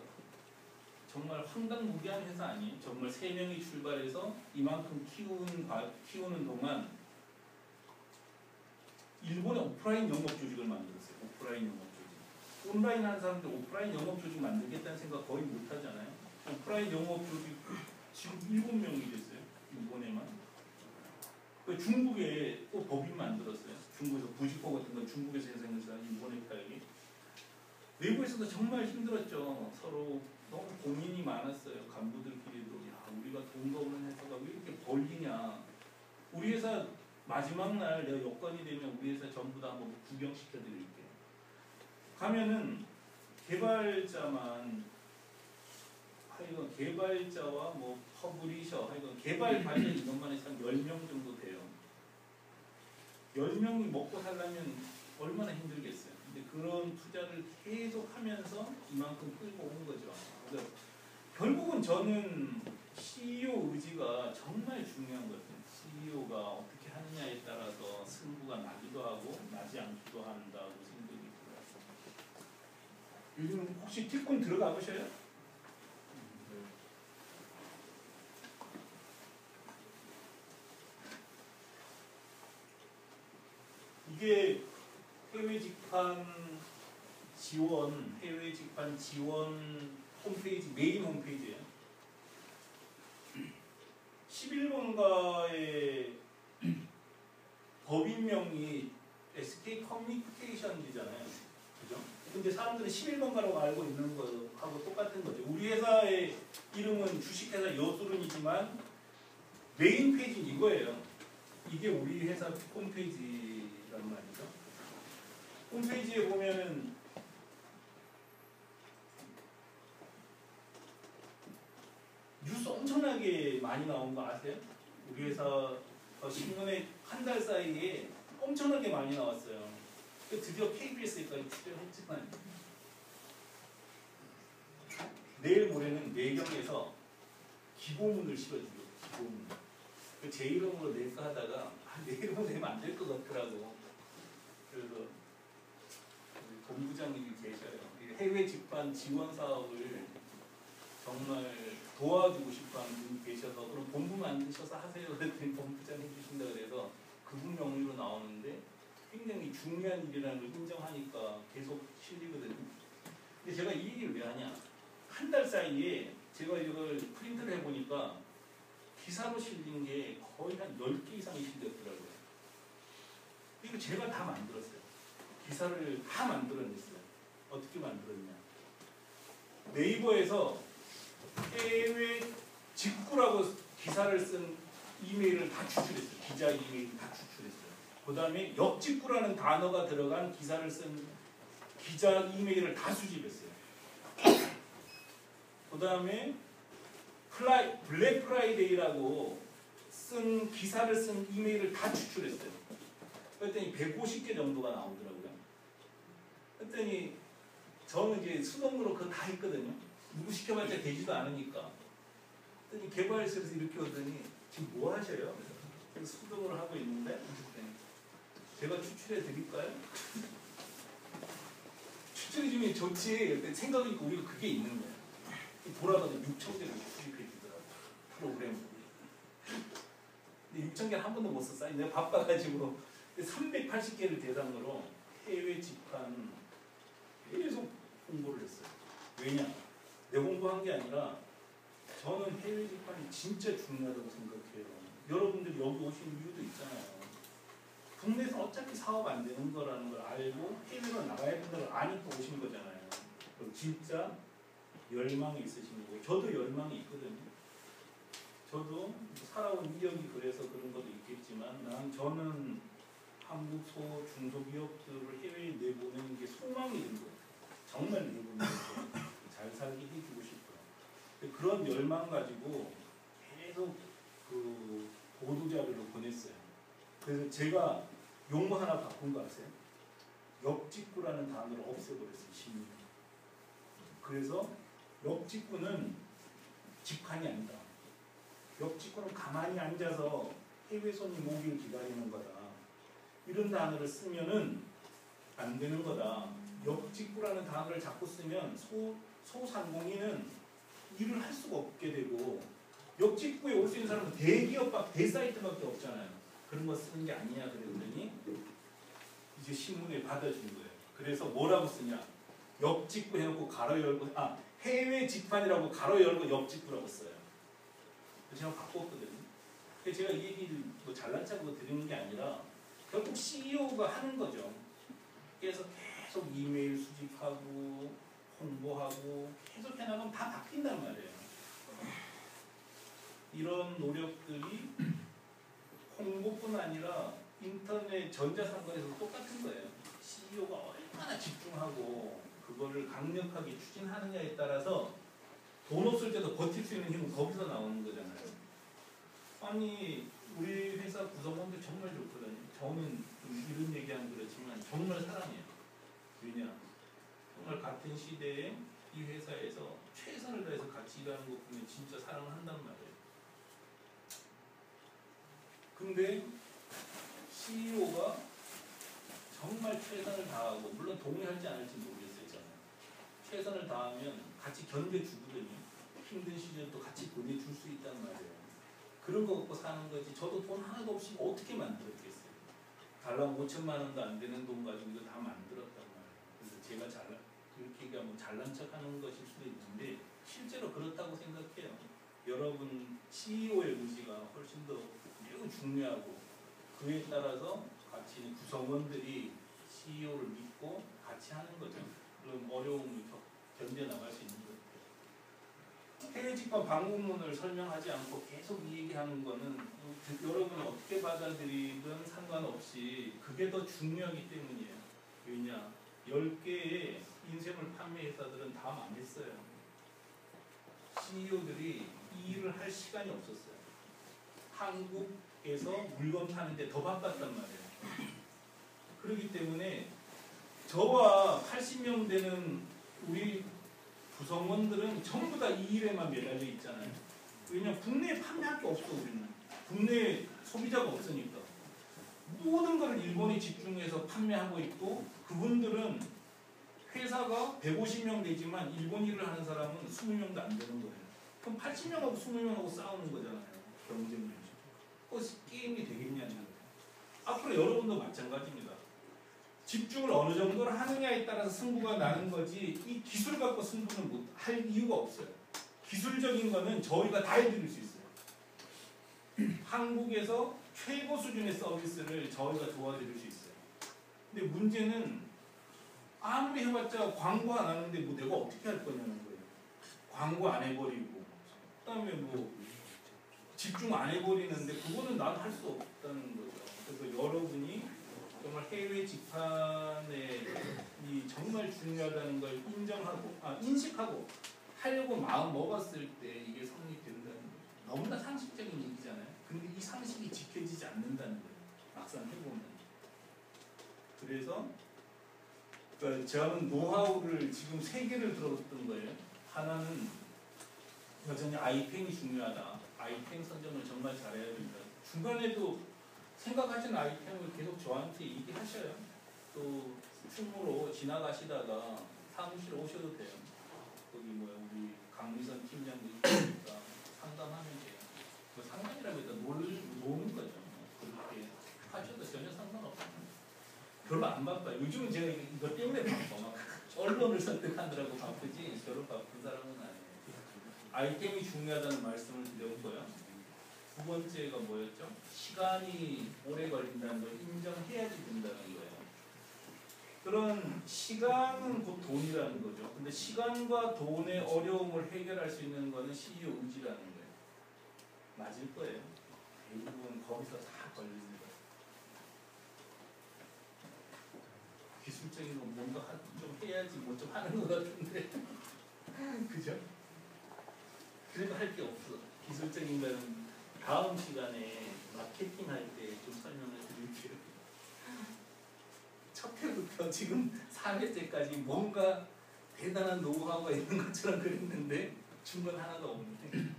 정말 황당무계한 회사 아니에요. 정말 3명이 출발해서 이만큼 키우는 동안 일본의 오프라인 영업 조직을 만들었어요. 오프라인 영업 조직. 온라인 하는 사람들 오프라인 영업 조직 만들겠다는 생각 거의 못 하잖아요. 오프라인 영업 조직 지금 7명이 됐어요. 일본에만. 중국에 또 법인 만들었어요. 중국에서 부직포 같은 건 중국에서 생산해서 일본에 팔기. 내부에서도 정말 힘들었죠. 서로 너무 고민이 많았어요. 간부들끼리도. 야, 우리가 돈도 없는 회사가 왜 이렇게 벌리냐. 우리 회사 마지막 날 내가 여건이 되면 우리 회사 전부 다 한번 구경시켜 드릴게요. 가면은 개발자만, 하여간 개발자와 뭐 퍼블리셔, 하여간 개발 관련 인원만 해서 한 10명 정도 돼요. 10명이 먹고 살려면 얼마나 힘들겠어요. 근데 그런 투자를 계속 하면서 이만큼 끌고 온 거죠. 그래서 결국은 저는 CEO 의지가 정말 중요한 것 같아요. CEO가 어떻게 하느냐에 따라서 승부가 나기도 하고 나지 않기도 한다고 생각이 들어요. 요즘 혹시 티콘 들어가 보셔요? 이게 해외 직판 지원 홈페이지, 메인 홈페이지예요. 11번가의 법인명이 SK 커뮤니케이션이잖아요. 그죠? 근데 사람들은 11번가라고 알고 있는 거하고 똑같은 거죠. 우리 회사의 이름은 주식회사 여수른이지만 메인 페이지는 이거예요. 이게 우리 회사 홈페이지란 말이죠. 홈페이지에 보면은 뉴스 엄청나게 많이 나온 거 아세요? 우리 회사 신문에 한 달 사이에 엄청나게 많이 나왔어요. 드디어 KBS에까지 출연했지만 내일 모레는 내경에서 기고문을 실어주고 기고문. 제 이름으로 낼까 하다가 내 이름으로 내면 안 될 것 같더라고. 그래서 본부장님이 계셔요. 해외 직판 지원 사업을 정말 도와주고 싶어하는 분이 계셔서 그럼 본부 만드셔서 하세요. 그랬더니 본부장 해주신다 그래서 그분 명의로 나오는데 굉장히 중요한 일이라는 걸 인정하니까 계속 실리거든요. 근데 제가 이 얘기를 왜 하냐. 한 달 사이에 제가 이걸 프린트를 해보니까 기사로 실린 게 거의 한 10개 이상이 실렸더라고요. 이거 제가 다 만들었어요. 기사를 다 만들어냈어요. 어떻게 만들었냐. 네이버에서 해외 직구라고 기사를 쓴 이메일을 다 추출했어요. 기자 이메일 다 추출했어요. 그 다음에 역직구라는 단어가 들어간 기사를 쓴 기자 이메일을 다 수집했어요. 그 다음에 블랙 프라이데이라고 쓴 기사를 쓴 이메일을 다 추출했어요. 그랬더니 150개 정도가 나오더라고요. 그랬더니 저는 이제 수동으로 그거 다 했거든요. 누구 시켜봤자 되지도 않으니까. 그랬더니 개발실에서 이렇게 오더니 지금 뭐 하셔요? 수동을 하고 있는데 제가 추출해 드릴까요? 추출해 주면 좋지. 생각하니까 우리가 그게 있는 거예요. 돌아가서 6,000개를 수집해 주더라고 프로그램. 근데 6,000개를 한 번도 못 썼어요. 내가 바빠가지고 380개를 대상으로 해외 집판 계속 홍보를 했어요. 왜냐? 내 홍보한 게 아니라 저는 해외 집판이 진짜 중요하다고 생각해요. 여러분들이 여기 오신 이유도 있잖아요. 국내에서 어차피 사업 안 되는 거라는 걸 알고 해외로 나가야 된다는 걸 아니까 오신 거잖아요. 그럼 진짜 열망이 있으신 거고 저도 열망이 있거든요. 저도 살아온 이력이 그래서 그런 것도 있겠지만 저는 한국 소, 중소기업들을 해외에 내보내는 게 소망이 된 거예요. 정말 내보내는 거예요. 잘 살게 해주고 싶어요. 그런 열망 가지고 계속 그 보도자료를 보냈어요. 그래서 제가 용어 하나 바꾼 거 아세요? 역직구라는 단어를 없애버렸어요. 시민이. 그래서 역직구는 직판이 아니다. 역직구는 가만히 앉아서 해외 손님 오길 기다리는 거다. 이런 단어를 쓰면은 안 되는 거다. 역직구라는 단어를 자꾸 쓰면 소상공인은 일을 할 수가 없게 되고 역직구에 올 수 있는 사람은 대기업, 대사이트밖에 없잖아요. 그런 거 쓰는 게 아니냐 그랬더니 이제 신문에 받아준 거예요. 그래서 뭐라고 쓰냐? 역직구 해놓고 가로 열고 해외 직판이라고 가로 열고 역직구라고 써요. 제가 바꿨거든요. 제가 이 얘기를 뭐 잘난 척으로 드리는 게 아니라 결국 CEO가 하는 거죠. 그래서 계속 이메일 수집하고 홍보하고 계속 해나가면 다 바뀐단 말이에요. 이런 노력들이 홍보뿐 아니라 인터넷 전자상거래에서 똑같은 거예요. CEO가 얼마나 집중하고 그거를 강력하게 추진하느냐에 따라서 돈 없을 때도 버틸 수 있는 힘은 거기서 나오는 거잖아요. 아니 우리 회사 구성원들 정말 좋거든요. 저는 좀 이런 얘기하면 그렇지만 정말 사랑해요. 왜냐? 정말 같은 시대에 이 회사에서 최선을 다해서 같이 일하는 거 보면 진짜 사랑을 한단 말이에요. 근데 CEO가 정말 최선을 다하고 물론 동의할지 않을지 모르겠어요. 저는 최선을 다하면 같이 견뎌주거든요. 힘든 시절도 같이 보내줄 수 있단 말이에요. 그런 거 갖고 사는 거지. 저도 돈 하나도 없이 어떻게 만들었겠어요. 달랑 5천만 원도 안 되는 돈 가지고 이거 다 만들었단 말이에요. 그래서 제가 이렇게 얘기하면 잘난 척하는 것일 수도 있는데 실제로 그렇다고 생각해요. 여러분 CEO의 의지가 훨씬 더 매우 중요하고 그에 따라서 같이 구성원들이 CEO를 믿고 같이 하는 거죠. 그럼 어려움을 견뎌나갈 수 있는 거예요. 해외 직관 방문문을 설명하지 않고 계속 이 얘기하는 거는 여러분이 어떻게 받아들이든 상관없이 그게 더 중요하기 때문이에요. 왜냐? 10개의 인쇄물 판매 회사들은 다 망했어요. CEO들이 이 일을 할 시간이 없었어요. 한국에서 물건 파는데 더 바빴단 말이에요. 그렇기 때문에 저와 80명 되는 우리 구성원들은 전부 다 이 일에만 매달려 있잖아요. 왜냐면 국내에 판매할 게 없어. 우리는 국내에 소비자가 없으니까 모든 걸 일본에 집중해서 판매하고 있고 그분들은 회사가 150명 되지만 일본 일을 하는 사람은 20명도 안 되는 거예요. 그럼 80명하고 20명하고 싸우는 거잖아요. 경쟁률이. 게임이 되겠냐는 거예요. 앞으로 여러분도 마찬가지입니다. 집중을 어느 정도로 하느냐에 따라서 승부가 나는 거지 이 기술 갖고 승부는 못 할 이유가 없어요. 기술적인 거는 저희가 다 해드릴 수 있어요. 한국에서 최고 수준의 서비스를 저희가 도와드릴 수 있어요. 근데 문제는 아무리 해봤자 광고 안 하는데 뭐 내가 어떻게 할 거냐는 거예요. 광고 안 해버리고 그다음에 뭐 집중 안 해버리는데 그거는 난 할 수 없다는 거죠. 그래서 여러분이 정말 해외 직판에 이 정말 중요하다는 걸 인식하고 하려고 마음 먹었을 때 이게 성립된다는 거죠. 너무나 상식적인 얘기잖아요. 근데 이 상식이 지켜지지 않는다는 거예요. 막상 해보면. 그래서 저는 노하우를 지금 3개를 들었던 거예요. 하나는 여전히 아이펜이 중요하다. 아이템 선정을 정말 잘해야 됩니다. 중간에도 생각하시는 아이템을 계속 저한테 얘기하셔요. 또 충무로 지나가시다가 사무실 오셔도 돼요. 거기 뭐야 우리 강미선 팀장도 있으니까 상담하면 돼요. 뭐 상담이라고 해도 노는 거죠. 그렇게 하셔도 전혀 상관없어요. 별로 안 바빠요. 요즘은 제가 이것 때문에 바빠. 막 언론을 설득하느라고 바쁘지 별로 바쁜 사람은 아니에요. 아이템이 중요하다는 말씀을 드렸고요. 두 번째가 뭐였죠? 시간이 오래 걸린다는 걸 인정해야지 된다는 거예요. 그런 시간은 곧 돈이라는 거죠. 근데 시간과 돈의 어려움을 해결할 수 있는 거는 CEO 의지라는 거예요. 맞을 거예요. 대부분 거기서 다 걸립니다. 기술적인 거 뭔가 좀 해야지 뭐 좀 하는 것 같은데 그죠? 그래도 할 게 없어. 기술적인 거는 다음 시간에 마케팅 할 때 좀 설명을 드릴게요. 첫 회부터 지금 4회째까지 뭔가 대단한 노하우가 있는 것처럼 그랬는데 중간 하나도 없는데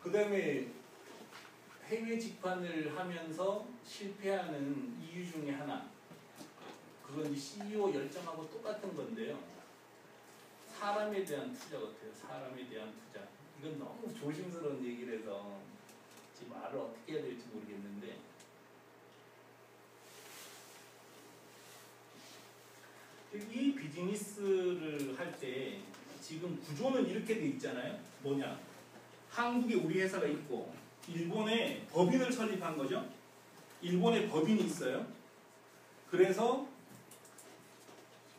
그 다음에 해외 직판을 하면서 실패하는 이유 중에 하나, 그건 CEO 열정하고 똑같은 건데요. 사람에 대한 투자 같아요. 사람에 대한 투자. 이건 너무 조심스러운 얘기를 해서 지금 말을 어떻게 해야 될지 모르겠는데, 이 비즈니스를 할 때 지금 구조는 이렇게 돼 있잖아요. 뭐냐? 한국에 우리 회사가 있고 일본에 법인을 설립한 거죠. 일본에 법인이 있어요. 그래서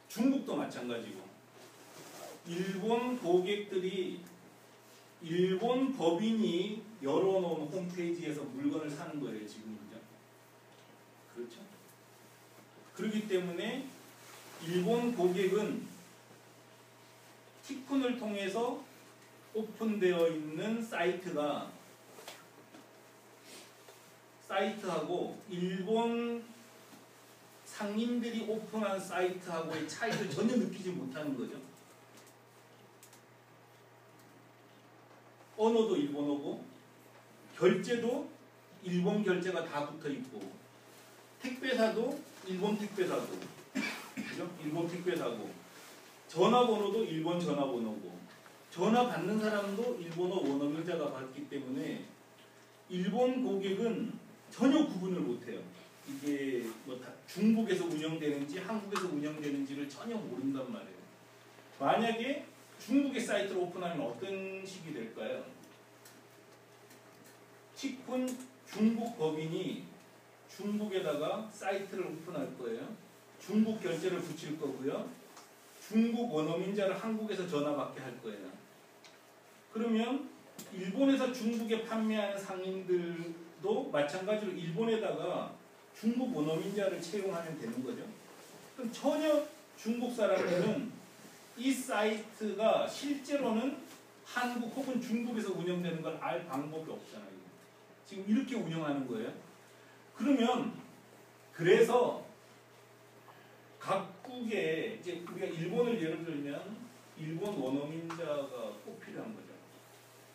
중국도 마찬가지고 일본 고객들이 일본 법인이 열어놓은 홈페이지에서 물건을 사는 거예요. 지금 그렇죠? 그렇기 때문에 일본 고객은 티쿤을 통해서 오픈되어 있는 사이트하고 일본 상인들이 오픈한 사이트하고의 차이를 전혀 느끼지 못하는 거죠. 언어도 일본어고 결제도 일본 결제가 다 붙어 있고 택배사도 일본 택배사고 그죠? 일본 택배사고 전화번호도 일본 전화번호고 전화 받는 사람도 일본어 원어민자가 받기 때문에 일본 고객은 전혀 구분을 못해요. 이게 뭐 중국에서 운영되는지 한국에서 운영되는지를 전혀 모른단 말이에요. 만약에 중국의 사이트를 오픈하면 어떤 식이 될까요? 티쿤 중국 법인이 중국에다가 사이트를 오픈할 거예요. 중국 결제를 붙일 거고요. 중국 원어민자를 한국에서 전화 받게 할 거예요. 그러면 일본에서 중국에 판매하는 상인들도 마찬가지로 일본에다가 중국 원어민자를 채용하면 되는 거죠. 그럼 전혀 중국 사람들은 이 사이트가 실제로는 한국 혹은 중국에서 운영되는 걸 알 방법이 없잖아요. 지금 이렇게 운영하는 거예요. 그러면 그래서 각국에 이제 우리가 일본을 예를 들면 일본 원어민자가 꼭 필요한 거죠.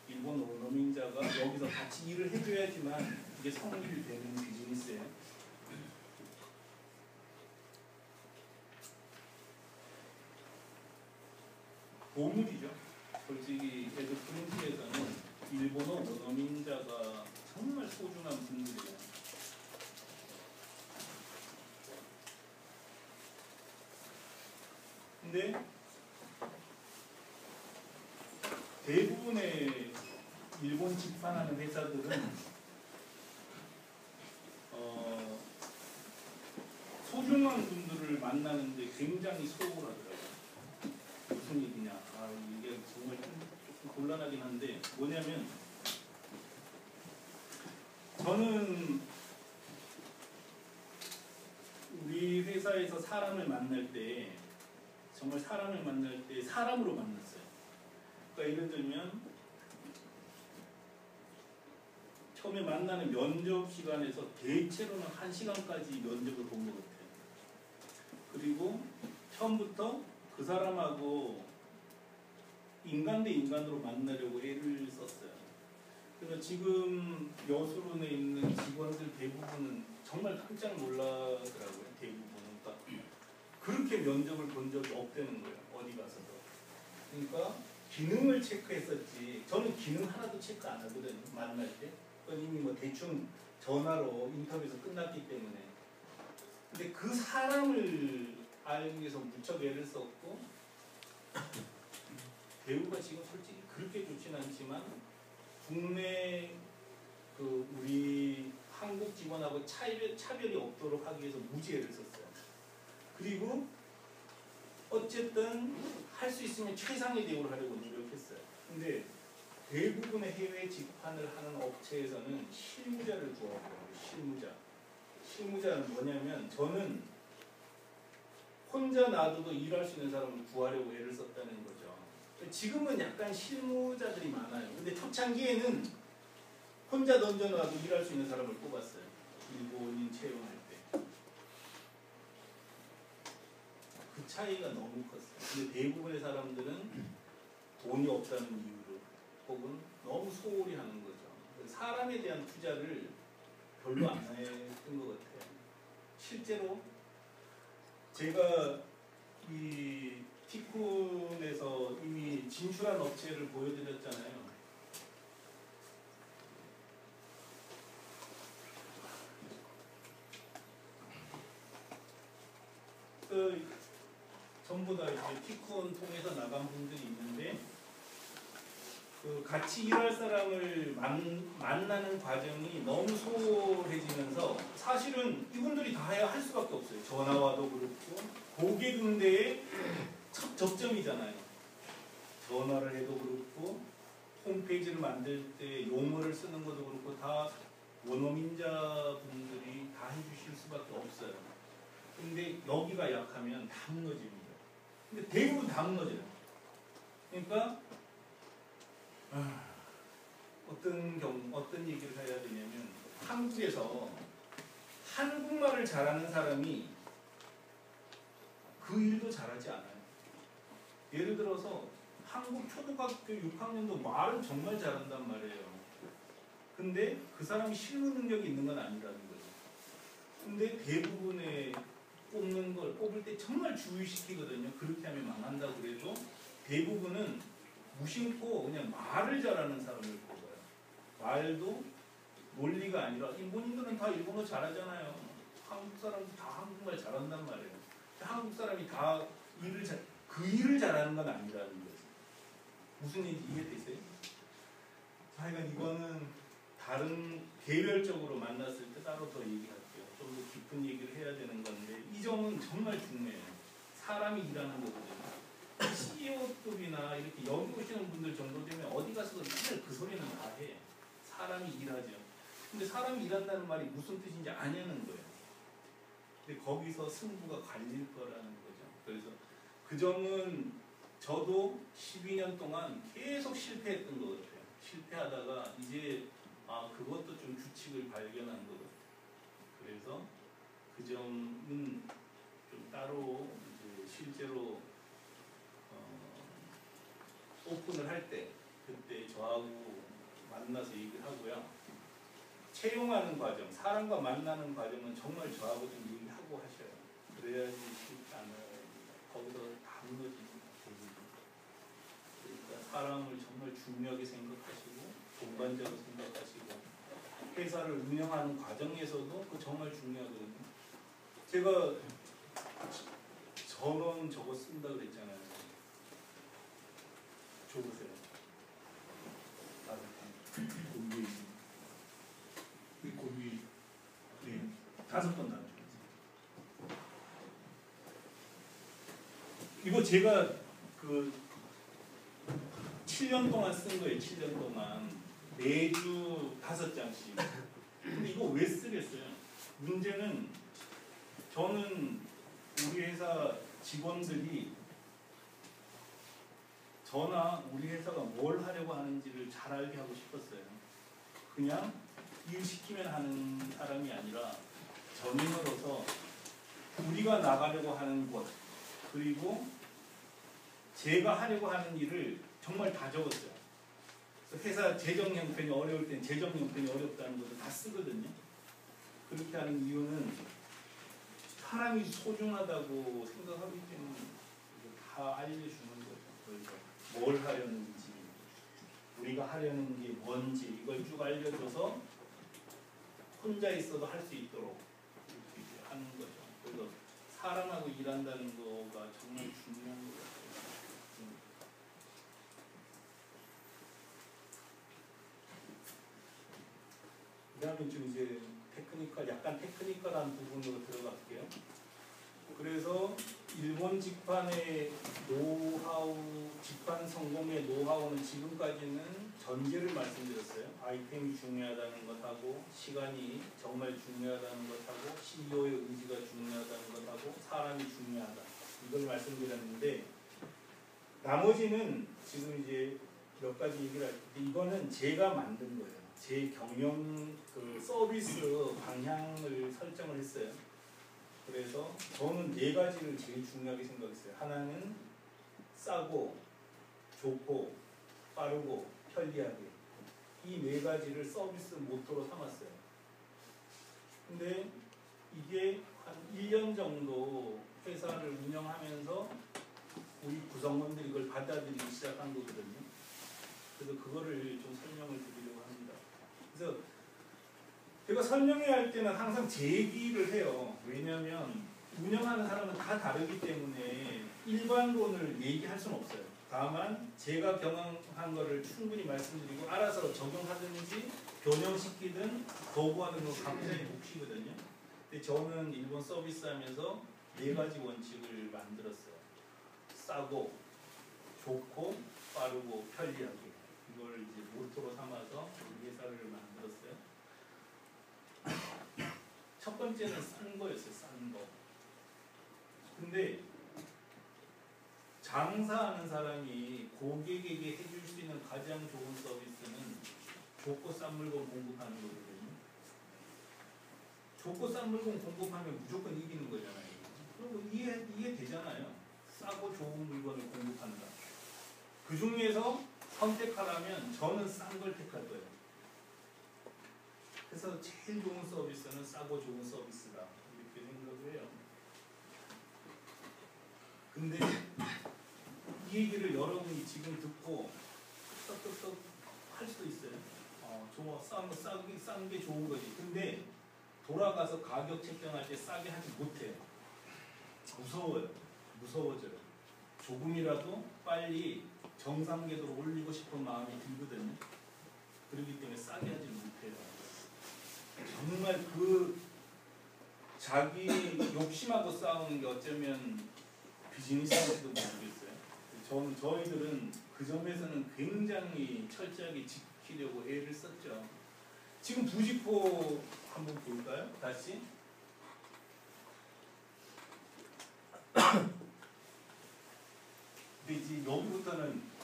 일본 원어민자가 여기서 같이 일을 해줘야지만 이게 성립이 되는 비즈니스예요. 보물이죠. 솔직히 애들 프린트에서는 일본어 원어민자가 정말 소중한 분들이에요. 근데 대부분의 일본 직판하는 회사들은 소중한 분들을 만나는데 굉장히 소홀하더라고요. 무슨 얘기냐? 이게 정말 조금 곤란하긴 한데 뭐냐면 저는 우리 회사에서 사람을 만날 때 정말 사람을 만날 때 사람으로 만났어요. 그러니까 예를 들면 처음에 만나는 면접 시간에서 대체로는 1시간까지 면접을 본 것 같아요. 그리고 처음부터 그 사람하고 인간 대 인간으로 만나려고 애를 썼어요. 그래서 지금 여수론에 있는 직원들 대부분은 정말 깜짝 놀라더라고요. 대부분은. 그러니까 그렇게 면접을 본 적이 없다는 거예요. 어디 가서도. 그러니까 기능을 체크했었지. 저는 기능 하나도 체크 안 하거든요. 만날 때. 이미 뭐 대충 전화로 인터뷰에서 끝났기 때문에. 근데 그 사람을 알기 위해서 무척 애를 썼고, 배우가 지금 솔직히 그렇게 좋진 않지만 국내 그 우리 한국 직원하고 차별이 없도록 하기 위해서 무지 애를 썼어요. 그리고 어쨌든 할 수 있으면 최상의 대우를 하려고 노력했어요. 근데 대부분의 해외 직판을 하는 업체에서는 실무자를 구하고요. 실무자는 뭐냐면 저는 혼자 놔둬도 일할 수 있는 사람을 구하려고 애를 썼다는 거죠. 지금은 약간 실무자들이 많아요. 근데 초창기에는 혼자 던져놔도 일할 수 있는 사람을 뽑았어요. 일본인 채용할 때. 그 차이가 너무 컸어요. 근데 대부분의 사람들은 돈이 없다는 이유로 혹은 너무 소홀히 하는 거죠. 사람에 대한 투자를 별로 안 했던 것 같아요. 실제로 제가 이 티쿤에서 이미 진출한 업체를 보여드렸잖아요. 전부 다 이제 티쿤 통해서 나간 분들이 있는데 그 같이 일할 사람을 만나는 과정이 너무 소홀해지면서 사실은 이분들이 다 해야 할 수밖에 없어요. 전화와도 그렇고 고객 응대의 첫 접점이잖아요. 전화를 해도 그렇고 홈페이지를 만들 때 용어를 쓰는 것도 그렇고 다 원어민자 분들이 다 해주실 수밖에 없어요. 근데 여기가 약하면 다 무너집니다. 근데 대부분 다 무너져요. 그러니까 어떤 얘기를 해야 되냐면 한국에서 한국말을 잘하는 사람이 그 일도 잘하지 않아요. 예를 들어서 한국 초등학교 6학년도 말은 정말 잘한단 말이에요. 근데 그 사람이 실무 능력이 있는 건 아니라는 거죠. 근데 대부분의 뽑을 때 정말 주의시키거든요. 그렇게 하면 망한다고 그래도 대부분은 무심코 그냥 말을 잘하는 사람을 뽑아요. 말도 논리가 아니라 일본인들은 다 일본어 잘하잖아요. 한국 사람도 다 한국말 잘한단 말이에요. 한국 사람이 다 그 일을 잘하는 건 아니라는 거죠. 무슨 얘기인지 이해되세요? 하여간 이거는 다른 개별적으로 만났을 때 따로 더 얘기할게요. 좀 더 깊은 얘기를 해야 되는 건데 이 점은 정말 중요해요. 사람이 일하는 거거든요. CEO급이나 이렇게 여기 오시는 분들 정도 되면 어디 가서도 맨날 그 소리는 다 해. 사람이 일하죠. 근데 사람이 일한다는 말이 무슨 뜻인지 아냐는 거예요. 근데 거기서 승부가 갈릴 거라는 거죠. 그래서 그 점은 저도 12년 동안 계속 실패했던 것 같아요. 실패하다가 이제 그것도 좀 규칙을 발견한 것 같아요. 그래서 그 점은 좀 따로 이제 실제로 오픈을 할 때 그때 저하고 만나서 얘기를 하고요. 채용하는 과정, 사람과 만나는 과정은 정말 저하고 좀 얘기하고 하셔요. 그래야지 쉽지 않아요. 거기서 다 무너집니다. 그러니까 사람을 정말 중요하게 생각하시고 공간적으로 생각하시고 회사를 운영하는 과정에서도 그거 정말 중요하거든요. 제가 전원 저거 쓴다 그랬잖아요. 줘보세요. 고미 네, 5번 나눠. 이거 제가 그 7년 동안 쓴 거예요. 7년 동안 매주 5장씩. 근데 이거 왜 쓰겠어요? 문제는 저는 우리 회사 직원들이 저나 우리 회사가 뭘 하려고 하는지를 잘 알게 하고 싶었어요. 그냥 일 시키면 하는 사람이 아니라 전인으로서 우리가 나가려고 하는 곳 그리고 제가 하려고 하는 일을 정말 다 적었어요. 그래서 회사 재정 형편이 어려울 땐 재정 형편이 어렵다는 것도 다 쓰거든요. 그렇게 하는 이유는 사람이 소중하다고 생각하기 때문에 다 알려주는 거죠. 그래서 뭘 하려는지, 우리가 하려는 게 뭔지 이걸 쭉 알려줘서 혼자 있어도 할 수 있도록 이렇게 하는 거죠. 그래서 사람하고 일한다는 거가 정말 중요한 것 같아요. 그 다음에 좀 이제 약간 테크니컬한 부분으로 들어갈게요. 그래서 일본 직판의 노하우, 직판 성공의 노하우는 지금까지는 전제를 말씀드렸어요. 아이템이 중요하다는 것하고, 시간이 정말 중요하다는 것하고, CEO의 의지가 중요하다는 것하고, 사람이 중요하다. 이걸 말씀드렸는데, 나머지는 지금 이제 몇 가지 얘기를 할 텐데, 이거는 제가 만든 거예요. 제 경영 서비스 방향을 설정을 했어요. 그래서 저는 4가지를 제일 중요하게 생각했어요. 하나는 싸고, 좋고, 빠르고, 편리하게. 이 4가지를 서비스 모토로 삼았어요. 근데 이게 한 1년 정도 회사를 운영하면서 우리 구성원들이 이걸 받아들이기 시작한 거거든요. 그래서 그거를 좀 설명을 드리려고 합니다. 그래서 제가 설명해야 할 때는 항상 제 얘기를 해요. 왜냐하면 운영하는 사람은 다 다르기 때문에 일반론을 얘기할 수는 없어요. 다만 제가 경험한 거를 충분히 말씀드리고 알아서 적용하든지 변형시키든 거부하는 건 각자의 몫이거든요. 근데 저는 일본 서비스 하면서 4가지 원칙을 만들었어요. 싸고, 좋고, 빠르고, 편리하게. 이걸 이제 모토로 삼아서 우리 회사를 만들었어요. 첫 번째는 싼 거였어요. 싼 거. 근데 장사하는 사람이 고객에게 해줄 수 있는 가장 좋은 서비스는 좋고 싼 물건 공급하는 거거든요. 좋고 싼 물건 공급하면 무조건 이기는 거잖아요. 그리고 이해되잖아요. 싸고 좋은 물건을 공급한다. 그 중에서 선택하라면 저는 싼 걸 택할 거예요. 그래서 제일 좋은 서비스는 싸고 좋은 서비스다. 이렇게 생각을 해요. 근데 이 얘기를 여러분이 지금 듣고 떡떡떡 할 수도 있어요. 좋아, 싼 게 좋은 거지. 근데 돌아가서 가격 책정할 때 싸게 하지 못해요. 무서워요. 무서워져요. 조금이라도 빨리 정상 궤도로 올리고 싶은 마음이 들거든요. 그렇기 때문에 싸게 하지 못해요. 정말 그 자기 욕심하고 싸우는 게 어쩌면 비즈니스인지도 모르겠어요. 저희들은 그 점에서는 굉장히 철저하게 지키려고 애를 썼죠. 지금 부직포 한번 볼까요? 다시. 근데 이제 여기부터는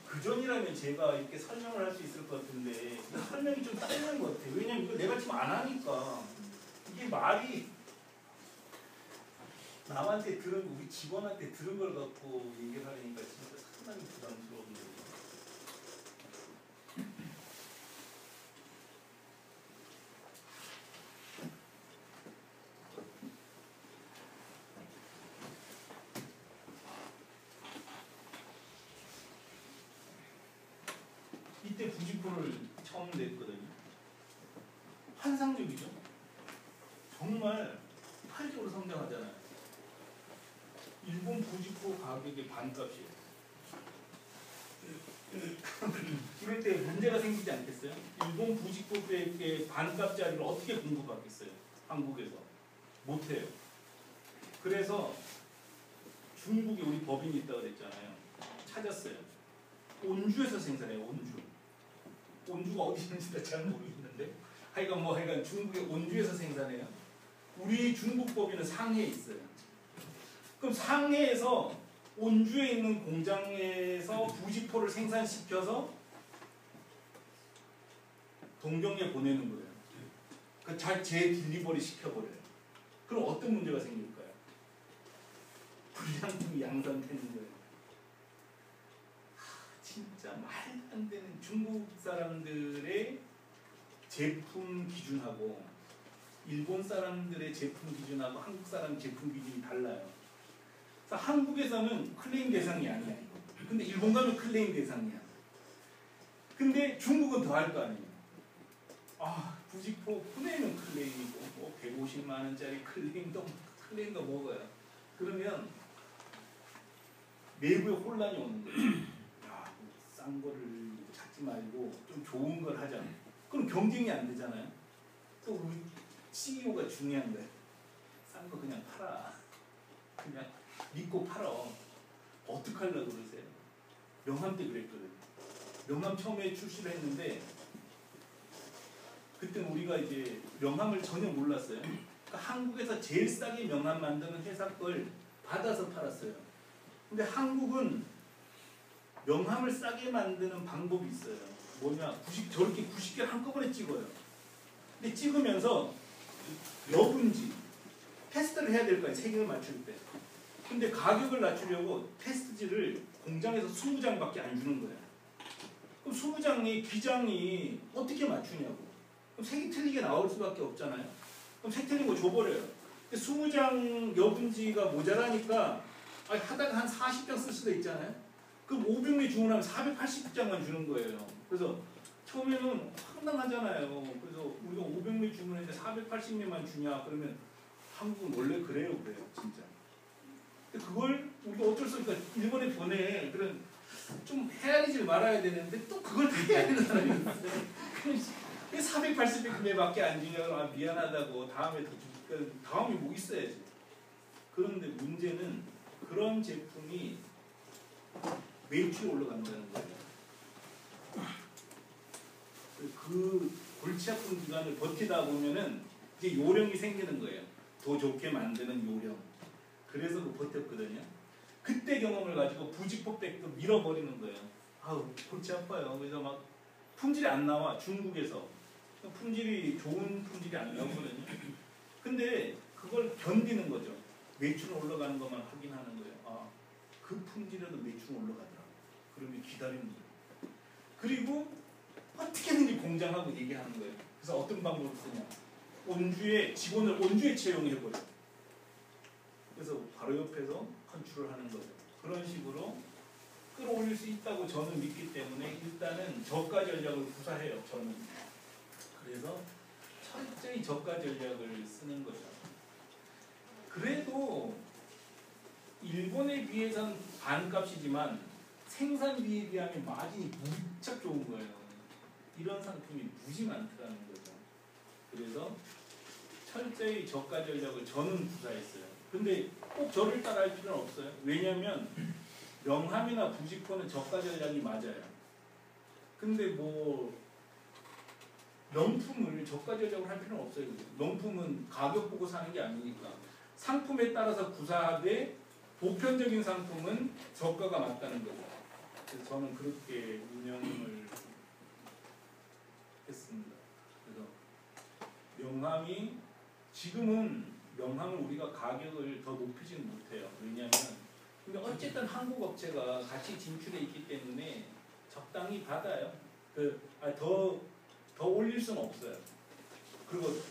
그전이라면 제가 이렇게 설명을 할 수 있을 것 같은데 설명이 좀 짧은 것 같아요. 왜냐면 이거 내가 지금 안 하니까 이게 말이 남한테 들은, 우리 직원한테 들은 걸 갖고 얘기를 하려니까 진짜 상당히 부담스러운데. 이때 부직포를 처음 냈거든요. 환상적이죠? 정말 폭발적으로 성장하잖아요. 일본 부직포 가격의 반값이에요. 이럴 때 문제가 생기지 않겠어요? 일본 부직포의 반값짜리를 어떻게 공급하겠어요? 한국에서. 못해요. 그래서 중국에 우리 법인이 있다고 그랬잖아요. 찾았어요. 온주에서 생산해요. 온주가 어디 있는지 잘 모르겠는데 하여간 중국의 온주에서 생산해요. 우리 중국 법인은 상해에 있어요. 그럼 상해에서 온주에 있는 공장에서 부직포를 생산시켜서 동경에 보내는 거예요. 그 제 딜리버리 시켜버려요. 그럼 어떤 문제가 생길까요? 불량품이 양산되는 거예요. 진짜 말도 안 되는 중국 사람들의 제품 기준하고 일본 사람들의 제품 기준하고 한국 사람 제품 기준이 달라요. 그래서 한국에서는 클레임 대상이 아니야. 근데 일본 가면 클레임 대상이야. 근데 중국은 더 할 거 아니에요. 아, 부직포 푸네는 클레임이고 뭐 150만 원짜리 클레임도 먹어요. 그러면 내부에 혼란이 오는 거예요. 야, 싼 거를 찾지 말고 좀 좋은 걸 하자. 그럼 경쟁이 안 되잖아요. 또 우리 CEO가 중요한 거예요. 싼 거 그냥 팔아. 그냥 믿고 팔어. 어떡하려고 그러세요? 명함 때 그랬거든. 명함 처음에 출시를 했는데 그때 우리가 이제 명함을 전혀 몰랐어요. 그러니까 한국에서 제일 싸게 명함 만드는 회사 걸 받아서 팔았어요. 근데 한국은 명함을 싸게 만드는 방법이 있어요. 뭐냐, 저렇게 90개 한꺼번에 찍어요. 근데 찍으면서 여분지 테스트를 해야 될 거예요. 3개를 맞출 때. 근데 가격을 낮추려고 테스트지를 공장에서 20장밖에 안 주는 거예요. 그럼 20장의 기장이 어떻게 맞추냐고. 그럼 색이 틀리게 나올 수밖에 없잖아요. 그럼 색 틀린 거 줘버려요. 근데 20장 여분지가 모자라니까 하다가 한 40장 쓸 수도 있잖아요. 그럼 500매 주문하면 480장만 주는 거예요. 그래서 처음에는 황당하잖아요. 그래서 우리가 500매 주문했는데 480매만 주냐 그러면 한국은 원래 그래요 진짜. 근데 그걸 우리가 어쩔 수 없으니까 일본에 보내. 그런 좀 헤아리질 말아야 되는데 또 그걸 해야 되는 사람이 있어요. 480매밖에 안 주냐고 미안하다고 다음에 다음이 뭐 있어야지. 그런데 문제는 그런 제품이 매출이 올라간다는 거예요. 그 골치 아픈 기간을 버티다 보면은 이제 요령이 생기는 거예요. 더 좋게 만드는 요령. 그래서 버텼거든요. 그때 경험을 가지고 부직포백도 밀어버리는 거예요. 아우 골치 아파요. 그래서 막 품질이 안 나와. 중국에서 품질이 좋은 품질이 안 나오거든요. 근데 그걸 견디는 거죠. 매출은 올라가는 것만 확인하는 거예요. 아, 그 품질에도 매출은 올라가더라. 그러면 기다리는 거예요. 그리고 어떻게든지 공장하고 얘기하는 거예요. 그래서 어떤 방법을 쓰냐. 온주에 직원을 온주에 채용해버려. 그래서 바로 옆에서 컨트롤 하는 거죠. 그런 식으로 끌어올릴 수 있다고 저는 믿기 때문에 일단은 저가 전략을 구사해요. 저는. 그래서 철저히 저가 전략을 쓰는 거죠. 그래도 일본에 비해서는 반값이지만 생산비에 비하면 마진이 무척 좋은 거예요. 이런 상품이 무지 많다는 거죠. 그래서 철저히 저가 전략을 저는 구사했어요. 근데 꼭 저를 따라할 필요는 없어요. 왜냐하면 명함이나 부직포는 저가 전략이 맞아요. 근데 뭐 명품을 저가 전략을 할 필요는 없어요. 명품은 가격 보고 사는 게 아니니까 상품에 따라서 구사하되 보편적인 상품은 저가가 맞다는 거죠. 그래서 저는 그렇게 운영을 했습니다. 그래서 명함이 지금은 명함을 우리가 가격을 더 높이지는 못해요. 왜냐하면 근데 어쨌든 한국 업체가 같이 진출해 있기 때문에 적당히 받아요. 더 올릴 수는 없어요. 그리고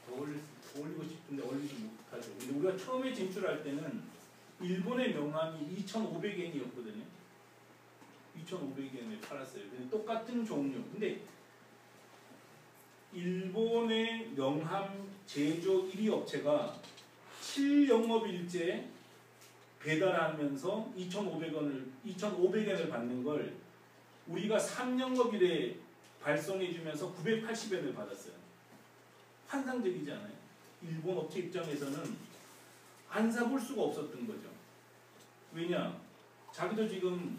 더 올리고 싶은데 올리지 못하죠. 근데 우리가 처음에 진출할 때는 일본의 명함이 2,500엔이었거든요. 2,500엔에 팔았어요. 근데 똑같은 종류. 근데 일본의 명함 제조 1위 업체가 7영업일째 배달하면서 2,500엔을 받는 걸 우리가 3영업일에 발송해주면서 980엔을 받았어요. 환상적이지 않아요? 일본 업체 입장에서는 안 사볼 수가 없었던 거죠. 왜냐? 자기도 지금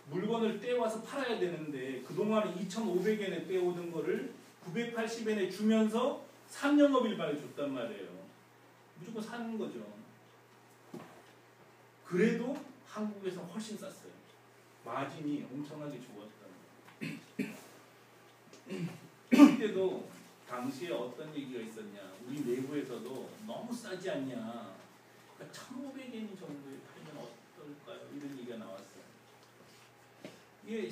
물건을 떼와서 팔아야 되는데 그동안 2,500엔에 떼오던 거를 980엔에 주면서 3영업일 만에 줬단 말이에요. 무조건 사는 거죠. 그래도 한국에서 훨씬 쌌어요. 마진이 엄청나게 좋았다. 그때도 당시에 어떤 얘기가 있었냐. 우리 내부에서도 너무 싸지 않냐. 그러니까 1,500엔 정도에 팔면 어떨까요? 이런 얘기가 나왔어요. 이게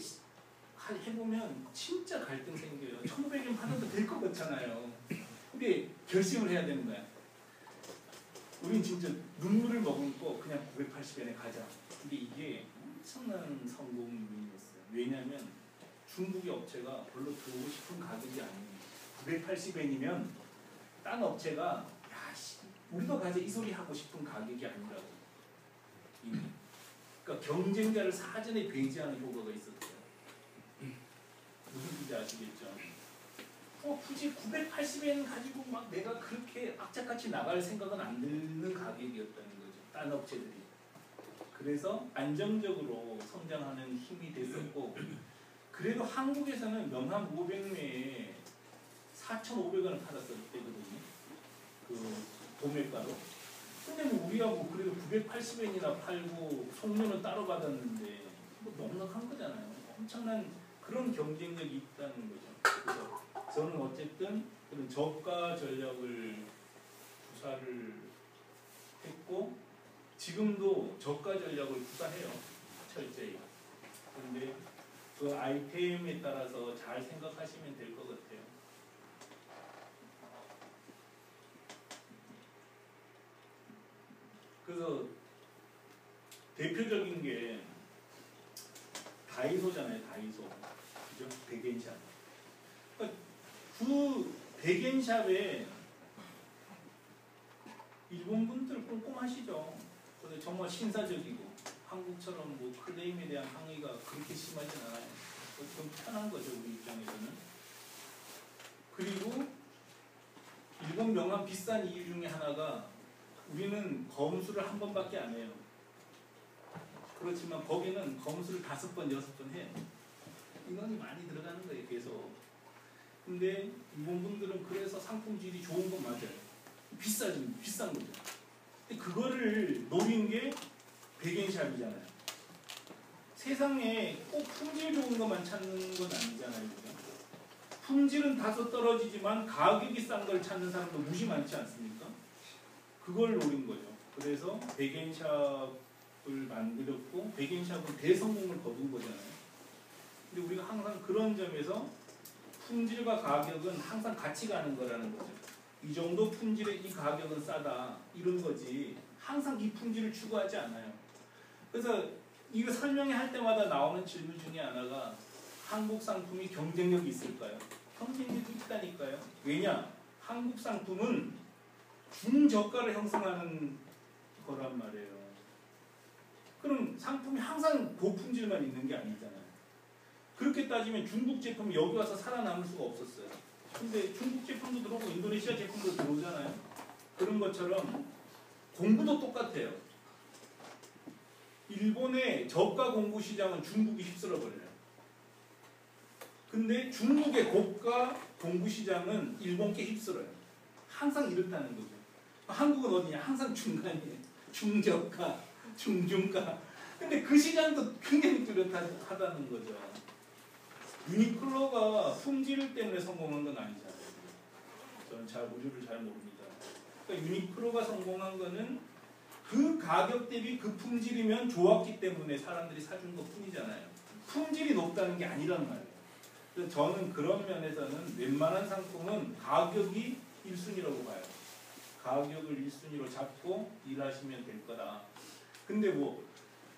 해보면 진짜 갈등 생겨요. 1,500원 받아도 될 것 같잖아요. 근데 결심을 해야 되는 거야. 우린 진짜 눈물을 머금고 그냥 980엔에 가자. 근데 이게 엄청난 성공이었어요. 왜냐하면 중국의 업체가 별로 들어오고 싶은 가격이 아니에요. 980엔이면 딴 업체가 야, 우리도 가자 이 소리 하고 싶은 가격이 아니라고. 이미. 그러니까 경쟁자를 사전에 배제하는 효과가 있었어요. 무슨 뜻인지 아시겠죠? 굳이 980엔 가지고 막 내가 그렇게 악착같이 나갈 생각은 안 드는 가격이었다는 거죠. 딴 업체들이. 그래서 안정적으로 성장하는 힘이 됐었고, 그래도 한국에서는 명함 500매에 4,500원을 팔았을 때거든요. 그 도매가로. 근데 뭐 우리가 뭐 그래도 980엔이나 팔고 송료는 따로 받았는데 뭐 넉넉한 거잖아요. 엄청난 그런 경쟁력이 있다는 거죠. 그래서 저는 어쨌든 그런 저가 전략을 구사를 했고 지금도 저가 전략을 구사해요. 철저히. 그런데 그 아이템에 따라서 잘 생각하시면 될 것 같아요. 그래서 대표적인 게 다이소잖아요. 다이소. 그죠? 백엔샵. 그러니까 그 백엔샵에 일본 분들 꼼꼼하시죠. 근데 정말 신사적이고 한국처럼 뭐 클레임에 대한 항의가 그렇게 심하진 않아요. 좀 편한 거죠. 우리 입장에서는. 그리고 일본 명함 비싼 이유 중에 하나가 우리는 검수를 한 번밖에 안 해요. 그렇지만 거기는 검수를 5번, 6번 해요. 인원이 많이 들어가는 거예요. 계속. 근데 일본 분들은 그래서 상품 질이 좋은 건 맞아요. 비싼 거죠. 근데 그거를 노린 게 백엔샵이잖아요. 세상에 꼭 품질 좋은 것만 찾는 건 아니잖아요. 그죠? 품질은 다소 떨어지지만 가격이 싼 걸 찾는 사람도 무지 많지 않습니까? 그걸 노린 거죠. 그래서 백엔샵을 만들었고 백엔샵은 대성공을 거둔 거잖아요. 근데 우리가 항상 그런 점에서 품질과 가격은 항상 같이 가는 거라는 거죠. 이 정도 품질의 이 가격은 싸다 이런 거지 항상 이 품질을 추구하지 않아요. 그래서 이거 설명할 때마다 나오는 질문 중에 하나가 한국 상품이 경쟁력이 있을까요? 경쟁력이 있다니까요. 왜냐? 한국 상품은 중저가를 형성하는 거란 말이에요. 그럼 상품이 항상 고품질만 있는 게 아니잖아요. 그렇게 따지면 중국 제품이 여기 와서 살아남을 수가 없었어요. 근데 중국 제품도 들어오고 인도네시아 제품도 들어오잖아요. 그런 것처럼 공구도 똑같아요. 일본의 저가 공구 시장은 중국이 휩쓸어버려요. 근데 중국의 고가 공구 시장은 일본께 휩쓸어요. 항상 이렇다는 거죠. 한국은 어디냐? 항상 중간이에요. 중저가, 중중가. 근데 그 시장도 굉장히 뚜렷하다는 거죠. 유니클로가 품질 때문에 성공한 건 아니잖아요. 저는 우주를 잘 모릅니다. 그러니까 유니클로가 성공한 거는 그 가격 대비 그 품질이면 좋았기 때문에 사람들이 사준 것 뿐이잖아요. 품질이 높다는 게 아니란 말이에요. 그래서 저는 그런 면에서는 웬만한 상품은 가격이 1순위라고 봐요. 가격을 1순위로 잡고 일하시면 될 거다. 근데 뭐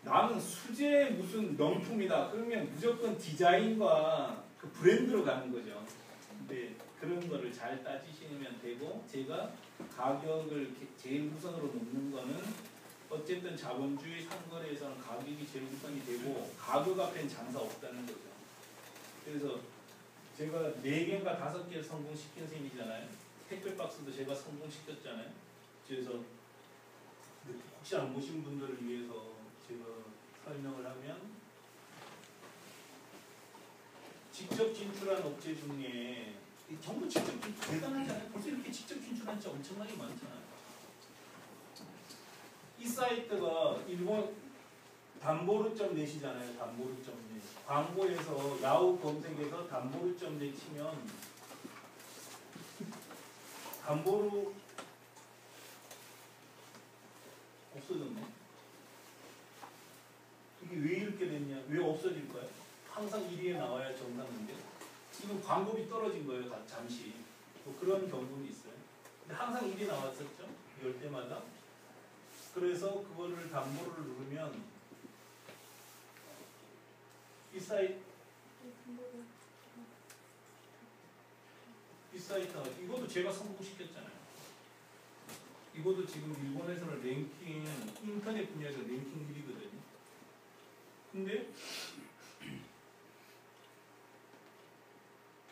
나는 수제 무슨 명품이다. 그러면 무조건 디자인과 그 브랜드로 가는 거죠. 근데 그런 거를 잘 따지시면 되고 제가 가격을 제일 우선으로 놓는 거는 어쨌든 자본주의 상거래에서는 가격이 제일 우선이 되고 가격 앞엔 장사 없다는 거죠. 그래서 제가 4개인가 5개를 성공시킨 셈이잖아요. 택배 박스도 제가 성공시켰잖아요. 그래서 혹시 안 보신 분들을 위해서 제가 설명을 하면 직접 진출한 업체 중에 전부 직접 진출 대단하잖아요. 벌써 이렇게 직접 진출한 지 엄청나게 많잖아요. 이 사이트가 일본 담보르.net이잖아요. 담보르.net. 광고에서 야후 검색에서 담보르.net 치면 담보르 없어졌네. 이게 왜 이렇게 됐냐? 왜 없어질까요? 항상 1위에 나와야 정상인데 지금 광고비 떨어진 거예요. 잠시. 뭐 그런 경우는 있어요. 근데 항상 1위 나왔었죠. 열 때마다. 그래서 그거를 담보를 누르면 이 사이트 이것도 제가 성공시켰잖아요. 이것도 지금 일본에서는 랭킹 인터넷 분야에서 랭킹 1위거든요. 근데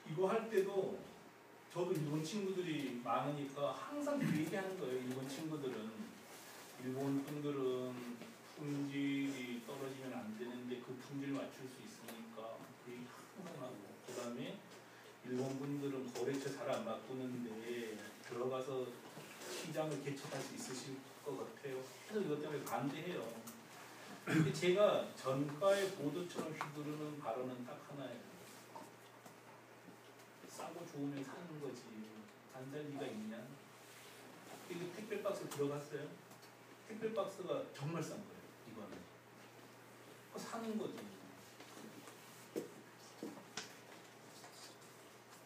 이거 할 때도 저도 일본 친구들이 많으니까 항상 그 얘기하는 거예요. 일본 친구들은 일본 분들은 품질이 떨어지면 안 되는데 그 품질 맞출 수 있으니까 그 얘기 항상 하고, 그 다음에 일본 분들은 거래처 잘 안 바꾸는데 들어가서 시장을 개척할 수 있으실 것 같아요. 그래서 이것 때문에 반대해요. 근데 제가 전가의 보도처럼 휘두르는 발언은 딱 하나예요. 싸고 좋으면 사는 거지. 안 살 리가 있냐. 이거 택배 박스 들어갔어요. 택배 박스가 정말 싼 거예요. 이거는. 사는 거지.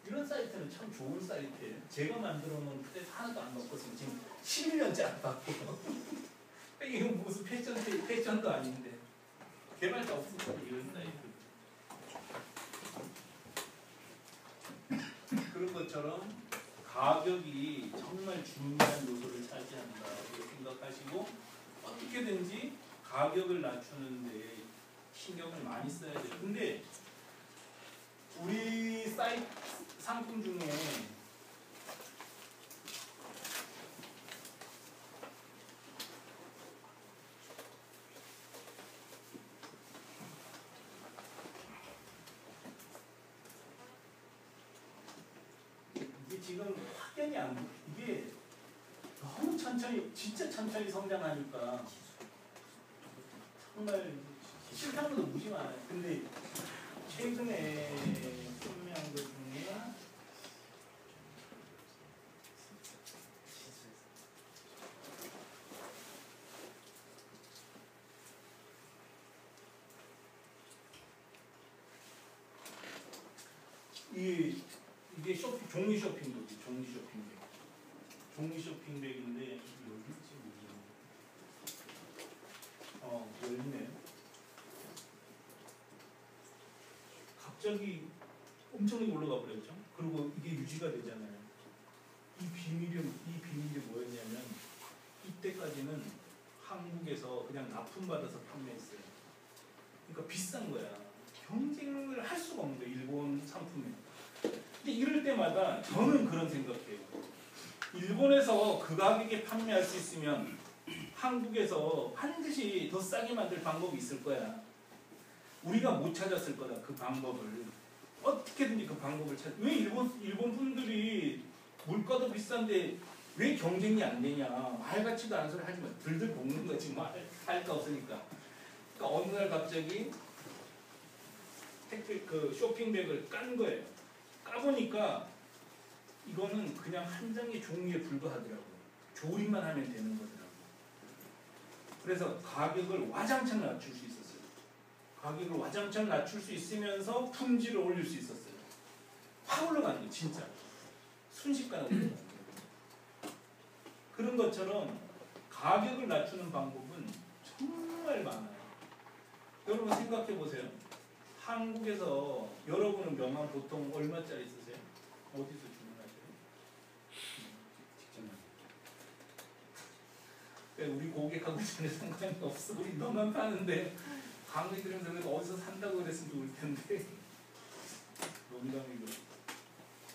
이런 사이트는 참 좋은 사이트예요. 제가 만들어 놓은 프레스 하나도 안 바꿨어요. 지금 11년째 안 바꿔요. 이거 무슨 패션도 아닌데. 개발자 없으니까 이런 사이트. 그런 것처럼 가격이 정말 중요한 요소를 차지한다. 이렇게 생각하시고 어떻게든지 가격을 낮추는데 신경을 많이 써야 돼요. 근데 우리 사이트 상품 중에 이게 지금 확연히 안 돼. 이게 너무 천천히, 진짜 천천히 성장하니까 정말 실패하는 거 무지 많아요. 근데 최근에 판매한 것 중에 이게 종이 쇼핑백이 종이 쇼핑백인데 여기 있지 열리네. 갑자기 엄청나게 올라가 버렸죠. 그리고 이게 유지가 되잖아요. 이 비밀이 뭐였냐면 이때까지는 한국에서 그냥 납품받아서 판매했어요. 그러니까 비싼 거야. 경쟁을 할 수가 없는 거예요. 일본 상품에. 근데 이럴 때마다 저는 그런 생각해요. 일본에서 그 가격에 판매할 수 있으면 한국에서 반드시 더 싸게 만들 방법이 있을 거야. 우리가 못 찾았을 거다. 그 방법을. 어떻게든지 그 방법을 왜 일본 분들이 물가도 비싼데 왜 경쟁이 안 되냐. 말 같지도 않은 소리 하지 마. 들들 볶는 거지. 할 거 없으니까. 그러니까 어느 날 갑자기 그 쇼핑백을 깐 거예요. 까보니까 이거는 그냥 한 장의 종이에 불과하더라고요. 조립만 하면 되는 거더라고요. 그래서 가격을 와장창 낮출 수 있었어요. 가격을 와장창 낮출 수 있으면서 품질을 올릴 수 있었어요. 확 올라가는 거예요. 진짜. 순식간에 올라가는 거예요. 그런 것처럼 가격을 낮추는 방법은 정말 많아요. 여러분 생각해 보세요. 한국에서 여러분은 명함 보통 얼마짜리 쓰세요? 어디서 주문하세요? 직접. 우리 고객하고 전혀 상관이 없어. 우리 명함 파는데 강의 들으면서 어디서 산다고 그랬으면 좋을 텐데. 농담이고.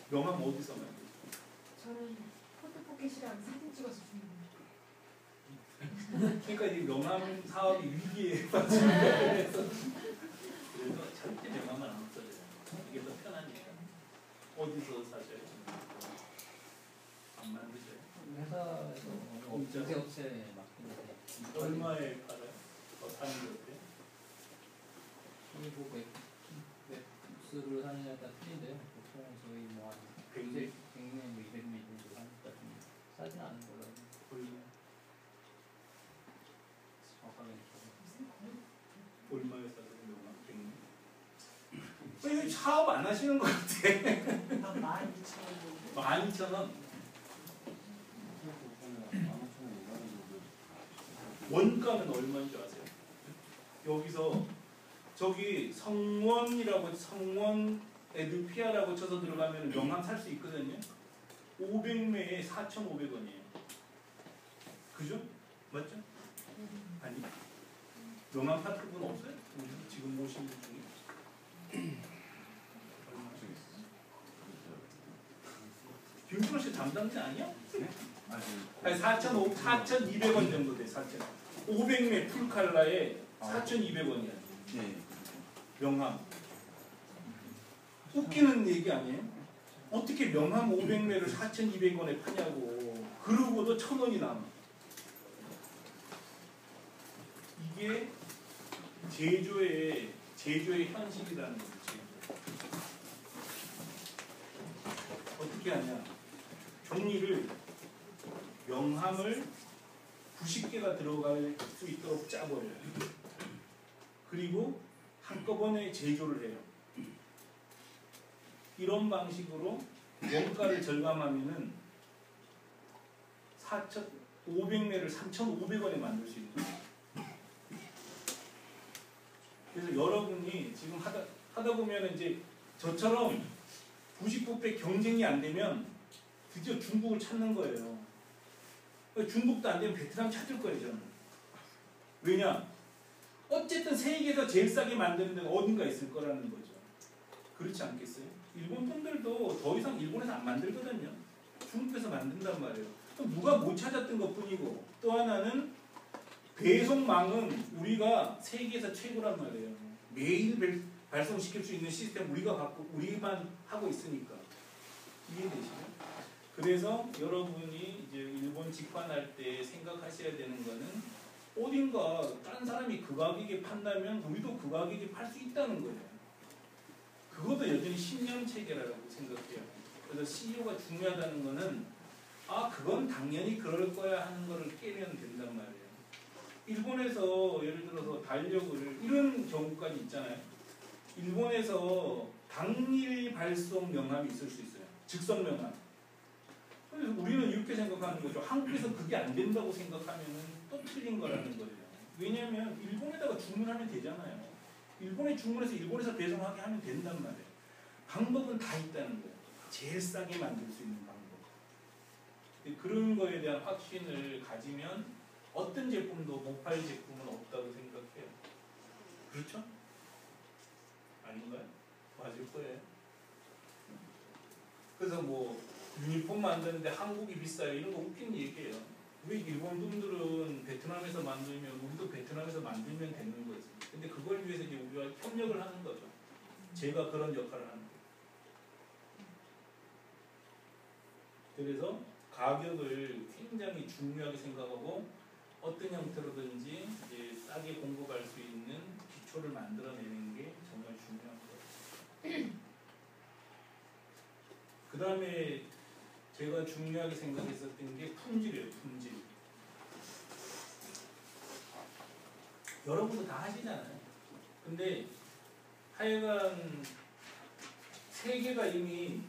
명함 어디서 만들어요? 저는 포토포켓이랑 사진 찍어서 주는 거예요. 그러니까 이 명함 사업이 위기에 빠진 거예요. 그래서 절대 명함을 안 써요. 이게 더 편하니까. 어디서 사셔요? 안 만드셔요? 회사에서 공제업체에 맡기는데 얼마에 팔아요? 더 파는 게 어때요? 이게 뭐 웹스를 하느냐에 따라 틀린데요. 보통 저희 뭐한 100명, 200명 정도 하니까 좀 싸진 않은 걸로 알고 얼마? 정확하게 얼마에 사세요? 명함? 100명? 이거 사업 안 하시는 것 같아. 한 12,000원. 12,000원. 원가는 얼마인 줄 아세요? 여기서 저기 성원이라고 성원 에듀피아라고 쳐서 들어가면 명함 살 수 있거든요. 500매에 4,500원이에요. 그죠? 맞죠? 아니 명함 파트 분 없어요? 지금 모신 분 중에? 김준호 씨 담당자 아니야? 네? 아니 4,200원 정도 돼. 500매 풀칼라에 4,200원이야. 네. 명함. 웃기는 얘기 아니에요? 어떻게 명함 500매를 4,200원에 파냐고. 그러고도 1,000원이 남아. 이게 제조의 현실이라는 거지. 어떻게 하냐? 종이를 명함을 90개가 들어갈 수 있도록 짜버려요. 그리고 한꺼번에 제조를 해요. 이런 방식으로 원가를 절감하면은 500매를 3,500원에 만들 수 있는 거예요. 그래서 여러분이 지금 하다 보면 이제 저처럼 99배 경쟁이 안 되면 드디어 중국을 찾는 거예요. 중국도 안 되면 베트남 찾을 거예요, 저는. 왜냐? 어쨌든 세계에서 제일 싸게 만드는 데가 어딘가 있을 거라는 거죠. 그렇지 않겠어요? 일본 분들도 더 이상 일본에서 안 만들거든요. 중국에서 만든단 말이에요. 그럼 누가 못 찾았던 것 뿐이고, 또 하나는 배송망은 우리가 세계에서 최고란 말이에요. 매일 발송시킬 수 있는 시스템 우리만 하고 있으니까. 이해되시죠? 그래서 여러분이 이제 일본 직관할 때 생각하셔야 되는 거는 어딘가 딴 사람이 그 가격에 판다면 우리도 그 가격에 팔 수 있다는 거예요. 그것도 여전히 10년 체계라고 생각해요. 그래서 CEO가 중요하다는 거는 그건 당연히 그럴 거야 하는 거를 깨면 된단 말이에요. 일본에서 예를 들어서 달력을 이런 경우까지 있잖아요. 일본에서 당일 발송 명함이 있을 수 있어요. 즉석 명함. 그래서 우리는 이렇게 생각하는 거죠. 한국에서 그게 안 된다고 생각하면 또 틀린 거라는 거예요. 왜냐하면 일본에다가 주문하면 되잖아요. 일본에 주문해서 일본에서 배송하게 하면 된단 말이에요. 방법은 다 있다는 거예요. 제일 싸게 만들 수 있는 방법. 그런 거에 대한 확신을 가지면 어떤 제품도 못 팔 제품은 없다고 생각해요. 그렇죠? 아닌가요? 맞을 거예요. 그래서 뭐 유니폼 만드는데 한국이 비싸요 이런 거 웃긴 얘기예요. 왜 일본 분들은 베트남에서 만들면 우리도 베트남에서 만들면 되는 거지. 근데 그걸 위해서 이제 우리가 협력을 하는 거죠. 제가 그런 역할을 하는 거예요. 그래서 가격을 굉장히 중요하게 생각하고 어떤 형태로든지 이제 싸게 공급할 수 있는 기초를 만들어내는 게 정말 중요한 거예요. 그 다음에 제가 중요하게 생각했었던 게 품질이에요. 품질. 여러분도 다 하시잖아요. 근데 하여간 세계가 이미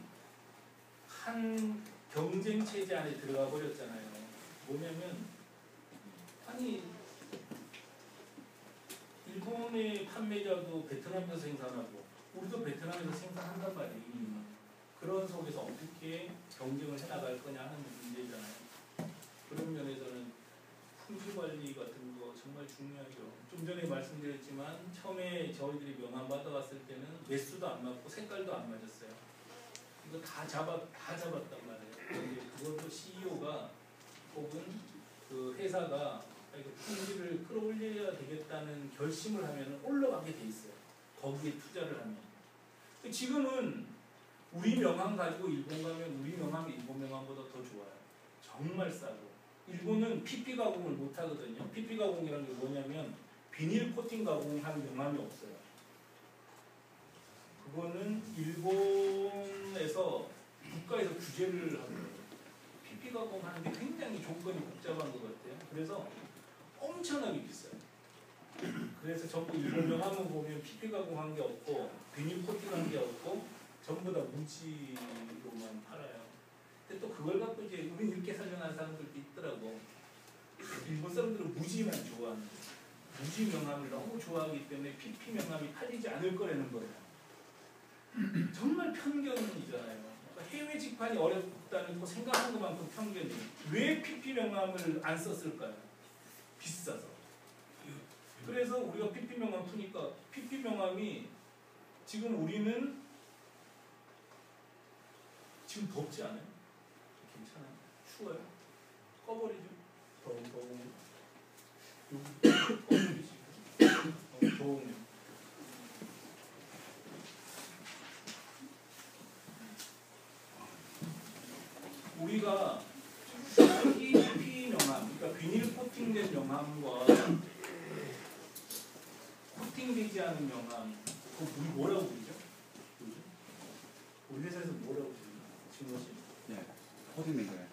한 경쟁 체제 안에 들어가 버렸잖아요. 뭐냐면 아니 일본의 판매자도 베트남에서 생산하고 우리도 베트남에서 생산한단 말이에요. 그런 속에서 어떻게 경쟁을 해나갈 거냐 하는 문제잖아요. 그런 면에서는 품질 관리 같은 거 정말 중요하죠. 좀 전에 말씀드렸지만 처음에 저희들이 명함 받아갔을 때는 매수도 안 맞고 색깔도 안 맞았어요. 이거 다 잡았단 말이에요. 그런데 그것도 CEO가 혹은 그 회사가 품질을 끌어올려야 되겠다는 결심을 하면 올라가게 돼 있어요. 거기에 투자를 하면. 지금은 우리 명함 가지고 일본 가면 우리 명함이 일본 명함보다 더 좋아요. 정말 싸고. 일본은 PP 가공을 못 하거든요. PP 가공이라는 게 뭐냐면 비닐 코팅 가공하는 명함이 없어요. 그거는 일본에서 국가에서 규제를 하거든요. PP 가공하는 게 굉장히 조건이 복잡한 것 같아요. 그래서 엄청나게 비싸요. 그래서 전부 일본 명함을 보면 PP 가공한 게 없고 비닐 코팅한 무지로만 팔아요. 근데 또 그걸 갖고 이제 우린 이렇게 설명하는 사람들도 있더라고. 일본 사람들은 무지만 좋아하는 거예요. 무지 명함을 너무 좋아하기 때문에 PP 명함이 팔리지 않을 거라는 거예요. 정말 편견이잖아요. 그러니까 해외 직판이 어렵다는 거 생각하는 것만큼 편견이. 왜 PP 명함을 안 썼을까요? 비싸서. 그래서 우리가 PP 명함 푸니까 PP 명함이 지금 우리는 지금 덥지 않아요? 괜찮아요? 추워요? 꺼버리죠? 더우면 꺼버리지. 더우면 우리가 PP 명함, 그러니까 비닐 코팅된 명함과 코팅되지 않은 명함, 그거 우리 뭐라고 부르죠? 우리 회사에서 뭐라고 부르죠? 진호 씨? 네, 코팅된 거예요.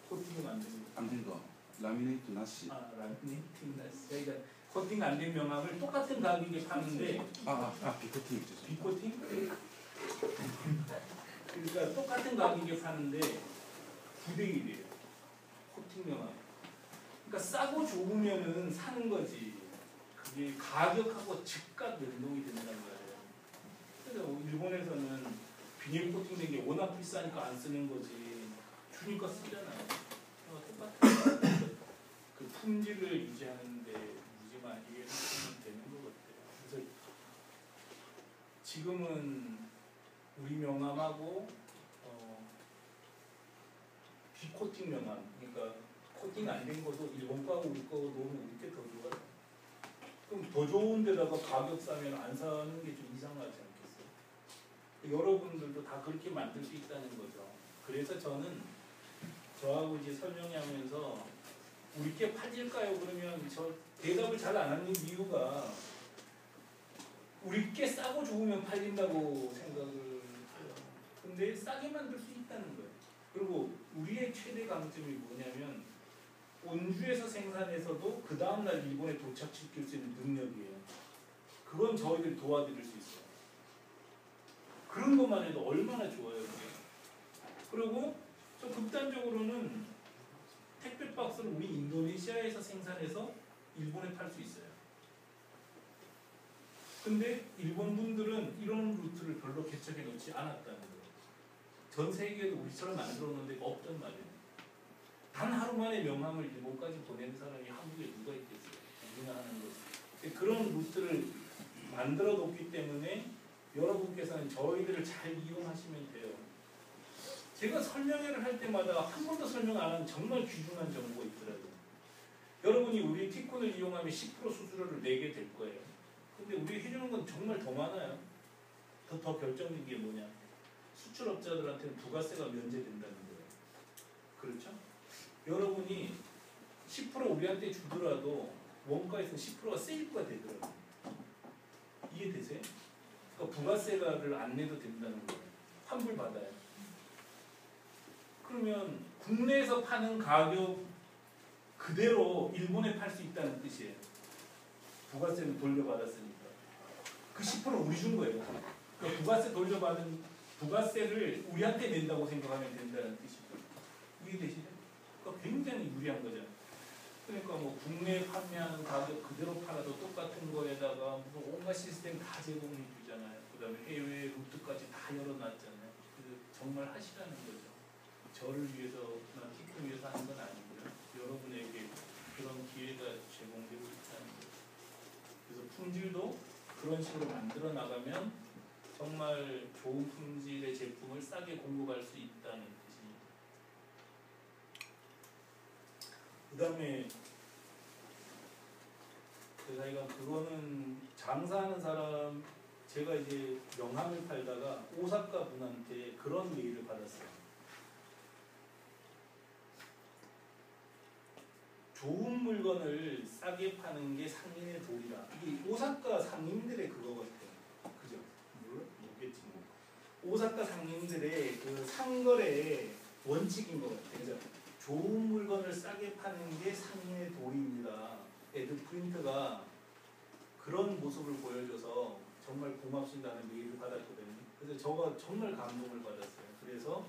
코팅 안 된 거. 안 된 거. 라미네이트 나시. 아, 라미네이팅 나시. 그러니까 코팅 안 된 명함을 똑같은 가격에 파는데 비코팅 있죠. 비코팅? 그러니까 똑같은 가격에 파는데 9대 1이에요. 코팅 명함. 그러니까 싸고 좋으면은 사는 거지. 그게 가격하고 즉각 연동이 된다는 거예요. 그래서 일본에서는 비닐 코팅된 게 워낙 비싸니까 안 쓰는 거지. 주니까 쓰잖아요. 똑같은 그 품질을 유지하는데 무지만 이게 되는 것 같아요. 그래서 지금은 우리 명함하고 비코팅 명함, 그러니까 코팅 안 된 것도 일본 거하고 우리 거 놓으면 이렇게 더 좋아요. 그럼 더 좋은 데다가 가격 싸면 안 사는 게 좀 이상하지 않겠어요? 여러분들도 다 그렇게 만들 수 있다는 거죠. 그래서 저는 저하고 이제 설명하면서 우리 게 팔릴까요? 그러면 저 대답을 잘 안 하는 이유가 우리 게 싸고 좋으면 팔린다고 생각을 해요. 근데 싸게 만들 수 있다는 거예요. 그리고 우리의 최대 강점이 뭐냐면 온주에서 생산해서도 그 다음날 일본에 도착시킬 수 있는 능력이에요. 그건 저희들이 도와드릴 수 있어요. 그런 것만 해도 얼마나 좋아요. 그게. 그리고 좀 극단적으로는 택배 박스를 우리 인도네시아에서 생산해서 일본에 팔 수 있어요. 근데 일본 분들은 이런 루트를 별로 개척해 놓지 않았다는 거예요. 전 세계에도 우리처럼 만들어 놓은 데가 없단 말이에요. 단 하루 만에 명함을 일본까지 보내는 사람이 한국에 누가 있겠어요? 우리가 하는 거죠. 그런 루트를 만들어 놓기 때문에 여러분께서는 저희들을 잘 이용하시면 돼요. 제가 설명회를 할 때마다 한 번도 설명 안 하는 정말 귀중한 정보가 있더라고요. 여러분이 우리 티콘을 이용하면 10% 수수료를 내게 될 거예요. 근데 우리 해주는 건 정말 더 많아요. 더 결정적인 게 뭐냐? 수출업자들한테는 부가세가 면제된다는 거예요. 그렇죠? 여러분이 10% 우리한테 주더라도 원가에서 10%가 세이프가 되더라고요. 이해되세요? 그러니까 부가세가를 안 내도 된다는 거예요. 환불 받아요. 그러면 국내에서 파는 가격 그대로 일본에 팔 수 있다는 뜻이에요. 부가세는 돌려받았으니까. 그 10% 우리 준 거예요. 그러니까 부가세 돌려받은 부가세를 우리한테 낸다고 생각하면 된다는 뜻이죠. 이해되시죠? 그러니까 굉장히 유리한 거잖아요. 그러니까 뭐 국내에 판매하는 가격 그대로 팔아도 똑같은 거에다가 무슨 온갖 시스템 다 제공해 주잖아요. 그 다음에 해외 루트까지 다 열어놨잖아요. 그래서 정말 하시라는 거죠. 저를 위해서나 티콘 위해서 하는 건 아니고요. 여러분에게 그런 기회가 제공되고 있다는 거죠. 그래서 품질도 그런 식으로 만들어 나가면 정말 좋은 품질의 제품을 싸게 공급할 수 있다는 뜻입니다. 그 다음에 제가 그거는 장사하는 사람, 제가 이제 명함을 팔다가 오사카 분한테 그런 메일을 받았어요. 좋은 물건을 싸게 파는 게 상인의 도리라. 이게 오사카 상인들의 그거 같아요. 그죠? 모르겠지 뭐. 오사카 상인들의 그 상거래의 원칙인 것 같아요. 그죠? 좋은 물건을 싸게 파는 게 상인의 도리입니다. 에드프린트가 그런 모습을 보여줘서 정말 고맙습니다는 메일을 받았거든요. 그래서 저가 정말 감동을 받았어요. 그래서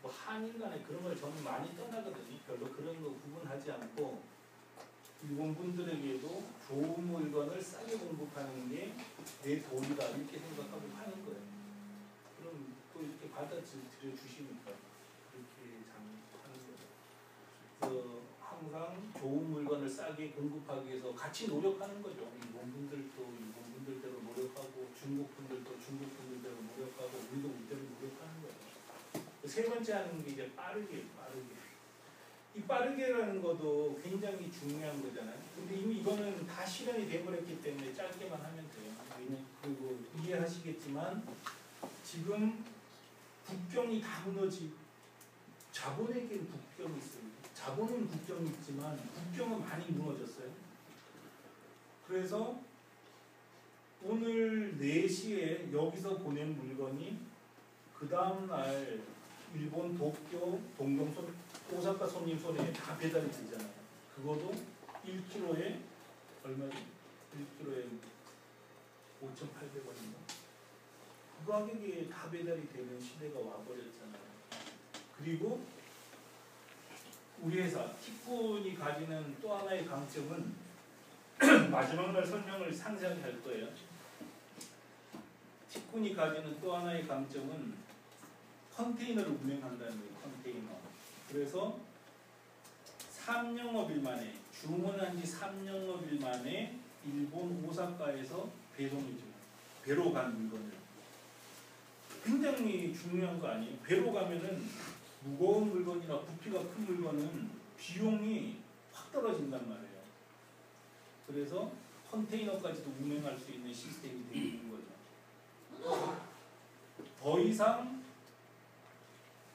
뭐 한일 간에 그런 걸 저는 많이 떠나거든요. 별로 그런 거 구분하지 않고 일본 분들에게도 좋은 물건을 싸게 공급하는 게 내 도리다 이렇게 생각하고 하는 거예요. 그럼 또 이렇게 받아들여 주시니까 그렇게 하는 거예요. 그래서 항상 좋은 물건을 싸게 공급하기 위해서 같이 노력하는 거죠. 일본 분들도 일본 분들대로 노력하고 중국 분들도 중국 분들대로 노력하고 우리도 우리대로 노력하는 거예요. 세 번째 하는 게 이제 빠르게. 이 빠르게라는 것도 굉장히 중요한 거잖아요. 근데 이미 이거는 다 실현이 돼버렸기 때문에 짧게만 하면 돼요. 그리고 이해하시겠지만 지금 국경이 다 무너지 자본에게는 국경이 있습니다. 자본은 국경이 있지만 국경은 많이 무너졌어요. 그래서 오늘 4시에 여기서 보낸 물건이 그 다음날 일본 도쿄 오사카 손님 손에 다 배달이 되잖아요. 그것도 1kg에 얼마지? 1kg에 5,800원인가? 그 가격에 다 배달이 되는 시대가 와버렸잖아요. 그리고 우리 회사 티쿤이 가지는 또 하나의 강점은 마지막 날 설명을 상세하게 할 거예요. 티쿤이 가지는 또 하나의 강점은 컨테이너를 운행한다는 거예요. 컨테이너. 그래서 3영업일 만에 주문한 지 3영업일 만에 일본 오사카에서 배송이 돼요. 배로 간 물건을. 굉장히 중요한 거 아니에요? 배로 가면은 무거운 물건이나 부피가 큰 물건은 비용이 확 떨어진단 말이에요. 그래서 컨테이너까지도 운행할 수 있는 시스템이 되는 거죠. 더 이상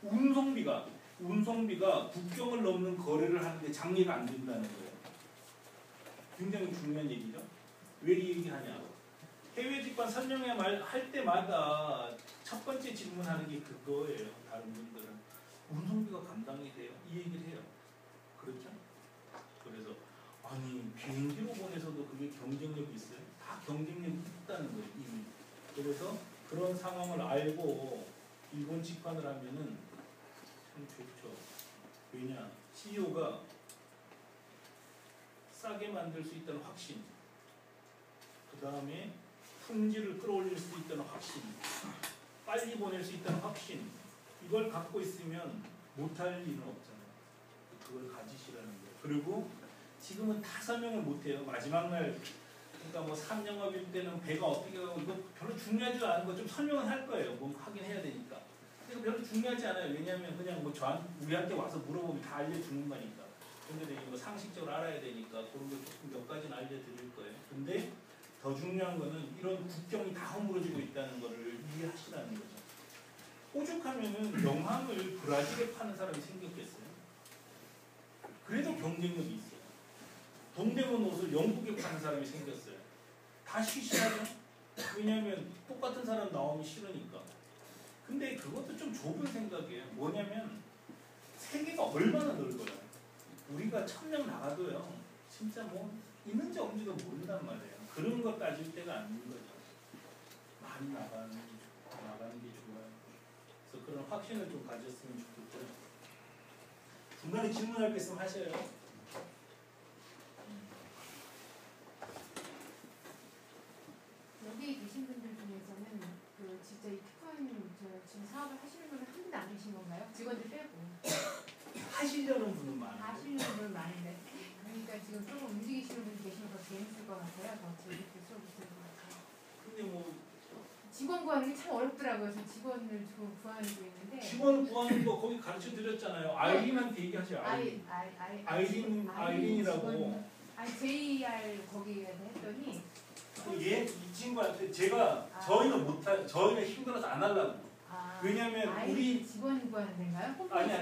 운송비가 국경을 넘는 거래를 하는데 장려가 안 된다는 거예요. 굉장히 중요한 얘기죠. 왜 이 얘기하냐? 해외 직관 설명회 할 때마다 첫 번째 질문하는 게 그거예요. 다른 분들은 운송비가 감당이 돼요? 이 얘기를 해요. 그렇죠? 그래서 아니 비행기로 보내서도 그게 경쟁력이 있어요? 다 경쟁력이 있다는 거예요. 이미. 그래서 그런 상황을 알고 일본 직관을 하면은 참 좋죠. 왜냐? CEO가 싸게 만들 수 있다는 확신, 그 다음에 품질을 끌어올릴 수 있다는 확신, 빨리 보낼 수 있다는 확신, 이걸 갖고 있으면 못할 일은 없잖아요. 그걸 가지시라는 거예요. 그리고 지금은 다 설명을 못해요. 마지막 날, 그러니까 뭐 3영업일 때는 배가 어떻게 가고 이거 별로 중요하지 않은 거 좀 설명은 할 거예요. 뭐 하긴 해야 되니까. 근데 별로 중요하지 않아요. 왜냐하면 그냥 뭐 우리한테 와서 물어보면 다 알려주는 거니까. 근데 뭐 상식적으로 알아야 되니까 그런 거 조금 몇 가지는 알려드릴 거예요. 근데 더 중요한 거는 이런 국경이 다 허물어지고 있다는 거를 이해하시라는 거죠. 오죽하면은 명함을 브라질에 파는 사람이 생겼겠어요? 그래도 경쟁력이 있어요. 동대문 옷을 영국에 파는 사람이 생겼어요. 다 시시하죠? 왜냐하면 똑같은 사람 나오기 싫으니까. 근데 그것도 좀 좁은 생각이에요. 뭐냐면 세계가 얼마나 넓어요. 우리가 1000명 나가도요. 진짜 뭐 있는지 없는지도 모른단 말이에요. 그런 거 따질 때가 아닌 거죠. 많이 나가는 게 좋아요. 그래서 그런 확신을 좀 가졌으면 좋겠고요. 중간에 질문할 게 있으면 하셔요. 여기 계신 분들 중에서는 그 진짜 이 티콘 지금 사업을 하시는 분은 한 분도 안 계신 건가요? 직원들 빼고. 하시려는 분은 많은데. 하시는 분은 많은데. 그러니까 지금 조금 움직이시는 분이 계시면 더 재밌을 것 같아요. 더 재밌게 수업을 들을 것 같아요. 근데 뭐 직원 구하는 게 참 어렵더라고요. 그래서 직원을 구하는 게 있는데. 직원 구하는 거 거기 가르쳐 드렸잖아요. 아이린한테 얘기하세요. 아이린이라고. JR 거기에서 했더니. 이 친구한테 제가 저희는 힘들어서 안 하려고. 왜냐면 우리 직원 구하는 데인가요? 아니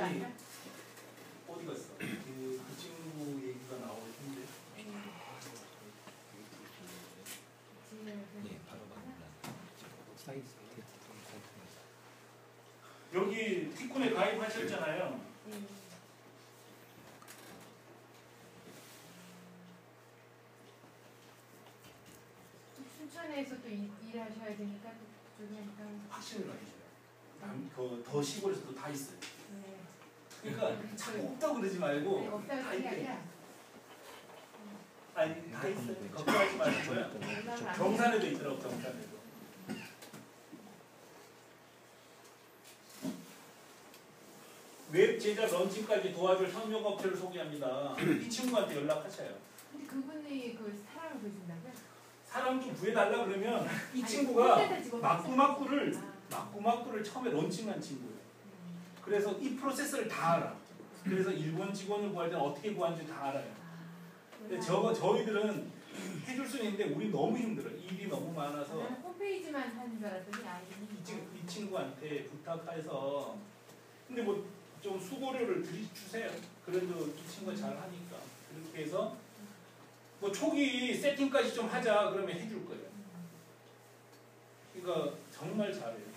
어디 갔어? 그 친구 얘기가 나오는데. 네, 바로 사이즈 여기 티콘에 가입하셨잖아요. 춘천에서 또 일하셔야 되니까 또 그러니까 확신을 해줘요. 더 시골에서도 다 있어요. 네. 그러니까 자꾸 없다고 그러지 말고 네, 없다고 다 그게 있대. 아니라 아니 다 있어요. 걱정하지 마시고요. 연락을 안 경산에도 있더라고 경산에도. 웹 제작 런칭까지 도와줄 협력업체를 소개합니다. 이 친구한테 연락하셔요. 근데 그분이 그 사람을 보여준다고요? 사람 좀 구해달라 그러면 이 아니, 친구가 콘텐츠 직원 막구막구를 아. 처음에 런칭한 친구예요. 음. 그래서 이 프로세스를 다 알아. 그래서 일본 직원을 구할 때는 어떻게 구하는지 다 알아요. 근데 저희들은 해줄 수는 있는데 우리 너무 힘들어. 일이 너무 많아서 저는 홈페이지만 하는 줄 알았더니 아이들이 이 친구한테 부탁해서 근데 뭐 좀 수고료를 주세요. 그래도 이 친구가 잘 하니까 그렇게 해서 뭐 초기 세팅까지 좀 하자 그러면 해줄 거예요. 그러니까 정말 잘해요.